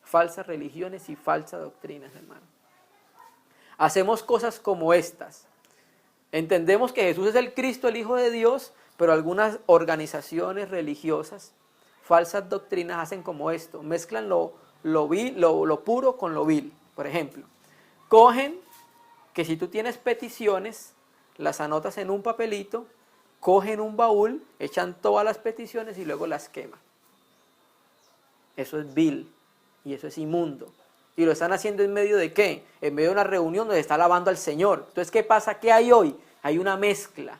Speaker 2: Falsas religiones y falsas doctrinas, hermano. Hacemos cosas como estas. Entendemos que Jesús es el Cristo, el Hijo de Dios, pero algunas organizaciones religiosas, falsas doctrinas, hacen como esto. Mezclan lo puro con lo vil. Por ejemplo, cogen que si tú tienes peticiones, las anotas en un papelito, cogen un baúl, echan todas las peticiones y luego las queman. Eso es vil y eso es inmundo. Y lo están haciendo en medio de ¿qué? En medio de una reunión donde está alabando al Señor. Entonces, ¿qué pasa? ¿Qué hay hoy? Hay una mezcla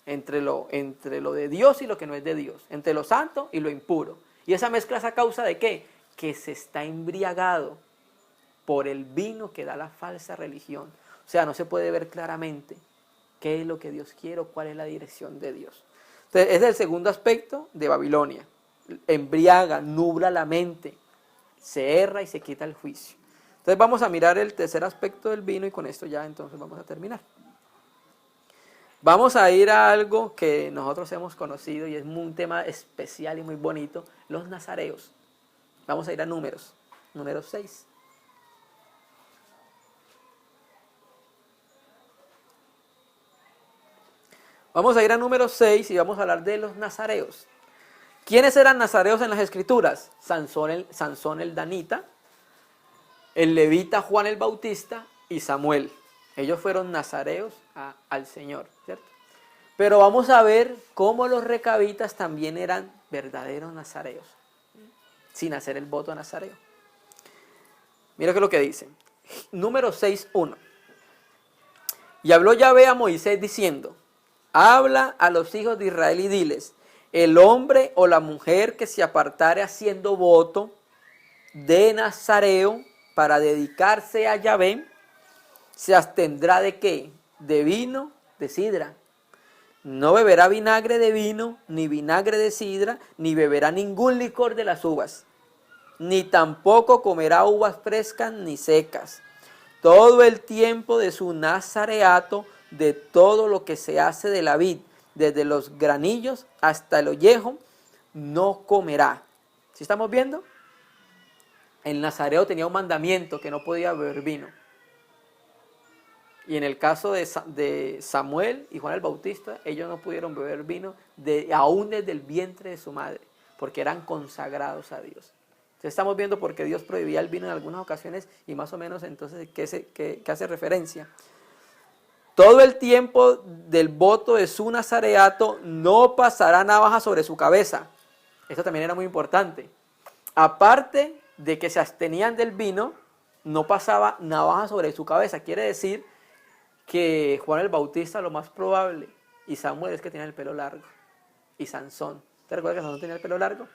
Speaker 2: entre lo de Dios y lo que no es de Dios, entre lo santo y lo impuro. Y esa mezcla es a causa de ¿qué? Que se está embriagado por el vino que da la falsa religión. O sea, no se puede ver claramente qué es lo que Dios quiere o cuál es la dirección de Dios. Entonces, ese es el segundo aspecto de Babilonia. Embriaga, nubla la mente, se erra y se quita el juicio. Entonces vamos a mirar el tercer aspecto del vino y con esto ya entonces vamos a terminar. Vamos a ir a algo que nosotros hemos conocido y es un tema especial y muy bonito, los nazareos. Vamos a ir a número 6. Vamos a ir a número 6 y vamos a hablar de los nazareos. ¿Quiénes eran nazareos en las escrituras? Sansón el danita, el levita Juan el Bautista y Samuel. Ellos fueron nazareos al Señor, ¿cierto? Pero vamos a ver cómo los recabitas también eran verdaderos nazareos, sin hacer el voto nazareo. Mira qué es lo que dice. Número 6:1. Y habló Yahvé a Moisés diciendo: habla a los hijos de Israel y diles: el hombre o la mujer que se apartare haciendo voto de nazareo para dedicarse a Yahvé, se abstendrá de ¿qué? De vino, de sidra. No beberá vinagre de vino, ni vinagre de sidra, ni beberá ningún licor de las uvas, ni tampoco comerá uvas frescas ni secas. Todo el tiempo de su nazareato, de todo lo que se hace de la vid, desde los granillos hasta el ollejo, no comerá. ¿Sí estamos viendo? El nazareo tenía un mandamiento que no podía beber vino. Y en el caso de Samuel y Juan el Bautista, ellos no pudieron beber vino aún desde el vientre de su madre, porque eran consagrados a Dios. Entonces estamos viendo por qué Dios prohibía el vino en algunas ocasiones y más o menos entonces ¿qué hace referencia? Todo el tiempo del voto de su nazareato no pasará navaja sobre su cabeza. Esto también era muy importante. Aparte de que se abstenían del vino, no pasaba navaja sobre su cabeza. Quiere decir que Juan el Bautista, lo más probable, y Samuel es que tenía el pelo largo. Y Sansón. ¿Te recuerdas que Sansón tenía el pelo largo?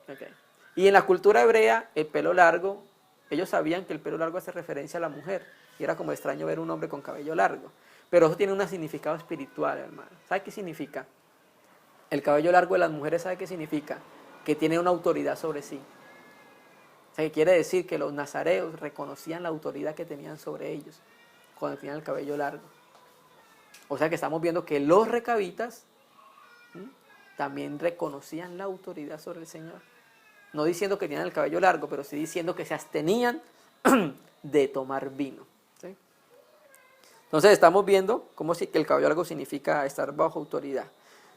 Speaker 2: Okay. Y en la cultura hebrea, el pelo largo, ellos sabían que el pelo largo hace referencia a la mujer. Y era como extraño ver un hombre con cabello largo. Pero eso tiene un significado espiritual, hermano. ¿Sabe qué significa? El cabello largo de las mujeres, ¿sabe qué significa? Que tiene una autoridad sobre sí. O sea, que quiere decir que los nazareos reconocían la autoridad que tenían sobre ellos cuando tenían el cabello largo. O sea que estamos viendo que los recabitas también reconocían la autoridad sobre el Señor. No diciendo que tenían el cabello largo, pero sí diciendo que se abstenían de tomar vino. ¿Sí? Entonces estamos viendo cómo que el cabello largo significa estar bajo autoridad.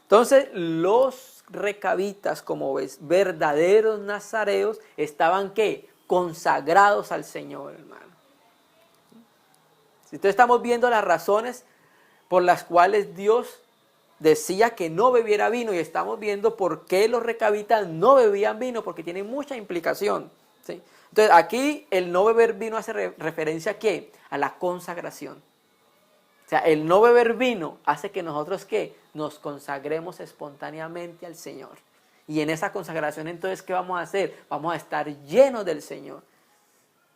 Speaker 2: Entonces los recabitas, como ves, verdaderos nazareos, estaban ¿qué? Consagrados al Señor, hermano. Entonces estamos viendo las razones por las cuales Dios decía que no bebiera vino y estamos viendo por qué los recabitas no bebían vino, porque tiene mucha implicación. ¿Sí? Entonces aquí el no beber vino hace referencia ¿a qué? A la consagración. O sea, el no beber vino hace que nosotros ¿qué? Nos consagremos espontáneamente al Señor. Y en esa consagración entonces ¿qué vamos a hacer? Vamos a estar llenos del Señor.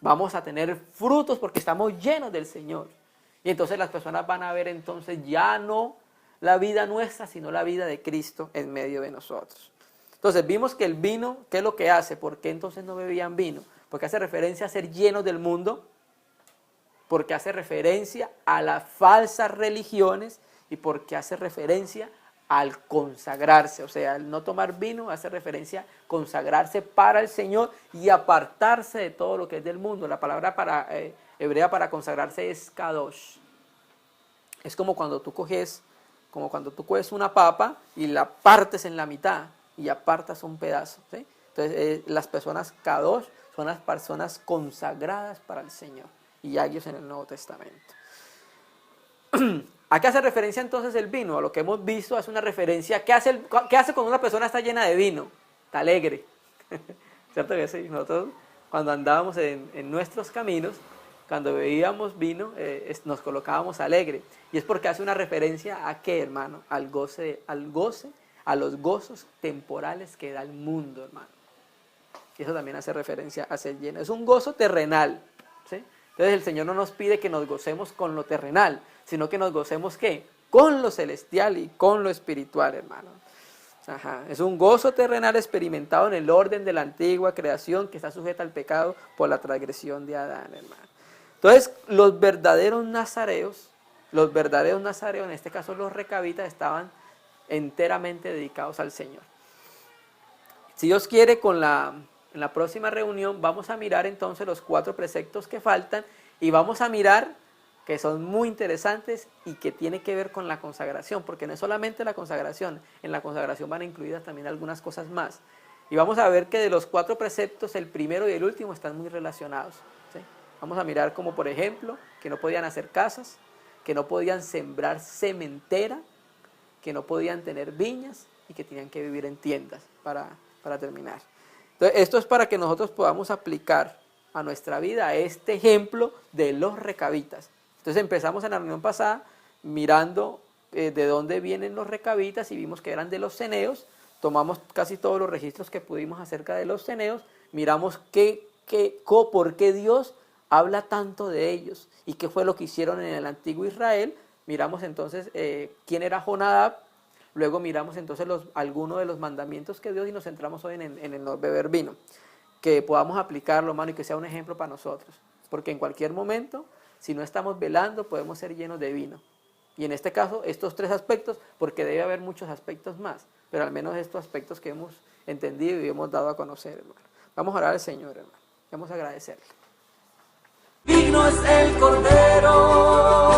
Speaker 2: Vamos a tener frutos porque estamos llenos del Señor. Y entonces las personas van a ver entonces ya no la vida nuestra, sino la vida de Cristo en medio de nosotros. Entonces vimos que el vino, ¿qué es lo que hace? ¿Por qué entonces no bebían vino? Porque hace referencia a ser llenos del mundo, porque hace referencia a las falsas religiones y porque hace referencia al consagrarse. O sea, el no tomar vino hace referencia a consagrarse para el Señor y apartarse de todo lo que es del mundo. La palabra hebrea para consagrarse es kadosh. Es como cuando tú coges una papa y la partes en la mitad y apartas un pedazo, ¿sí? Entonces las personas kadosh son las personas consagradas para el Señor y a ellos en el Nuevo Testamento. ¿A qué hace referencia entonces el vino? A lo que hemos visto hace una referencia. ¿Qué hace cuando una persona está llena de vino? Está alegre. ¿Cierto que sí? Nosotros cuando andábamos en nuestros caminos, cuando bebíamos vino, nos colocábamos alegre. Y es porque hace una referencia a qué, hermano? Al goce, a los gozos temporales que da el mundo, hermano. Y eso también hace referencia a ser lleno. Es un gozo terrenal, ¿sí? Entonces el Señor no nos pide que nos gocemos con lo terrenal, sino que nos gocemos ¿qué? Con lo celestial y con lo espiritual, hermano. Ajá. Es un gozo terrenal experimentado en el orden de la antigua creación que está sujeta al pecado por la transgresión de Adán, hermano. Entonces los verdaderos nazareos, en este caso los recabitas, estaban enteramente dedicados al Señor. Si Dios quiere, en la próxima reunión vamos a mirar entonces los 4 preceptos que faltan y vamos a mirar que son muy interesantes y que tiene que ver con la consagración, porque no es solamente la consagración, en la consagración van incluidas también algunas cosas más. Y vamos a ver que de los 4 preceptos, el primero y el último están muy relacionados, ¿sí? Vamos a mirar como por ejemplo, que no podían hacer casas, que no podían sembrar sementera, que no podían tener viñas y que tenían que vivir en tiendas para terminar. Entonces, esto es para que nosotros podamos aplicar a nuestra vida este ejemplo de los recabitas. Entonces empezamos en la reunión pasada mirando de dónde vienen los recabitas y vimos que eran de los ceneos. Tomamos casi todos los registros que pudimos acerca de los ceneos. Miramos por qué Dios habla tanto de ellos y qué fue lo que hicieron en el antiguo Israel. Miramos entonces quién era Jonadab. Luego miramos entonces algunos de los mandamientos que Dios y nos centramos hoy en el no beber vino. Que podamos aplicarlo, hermano, y que sea un ejemplo para nosotros. Porque en cualquier momento, si no estamos velando, podemos ser llenos de vino. Y en este caso, estos 3 aspectos, porque debe haber muchos aspectos más, pero al menos estos aspectos que hemos entendido y hemos dado a conocer, hermano. Vamos a orar al Señor, hermano. Vamos a agradecerle.
Speaker 1: Digno es el Cordero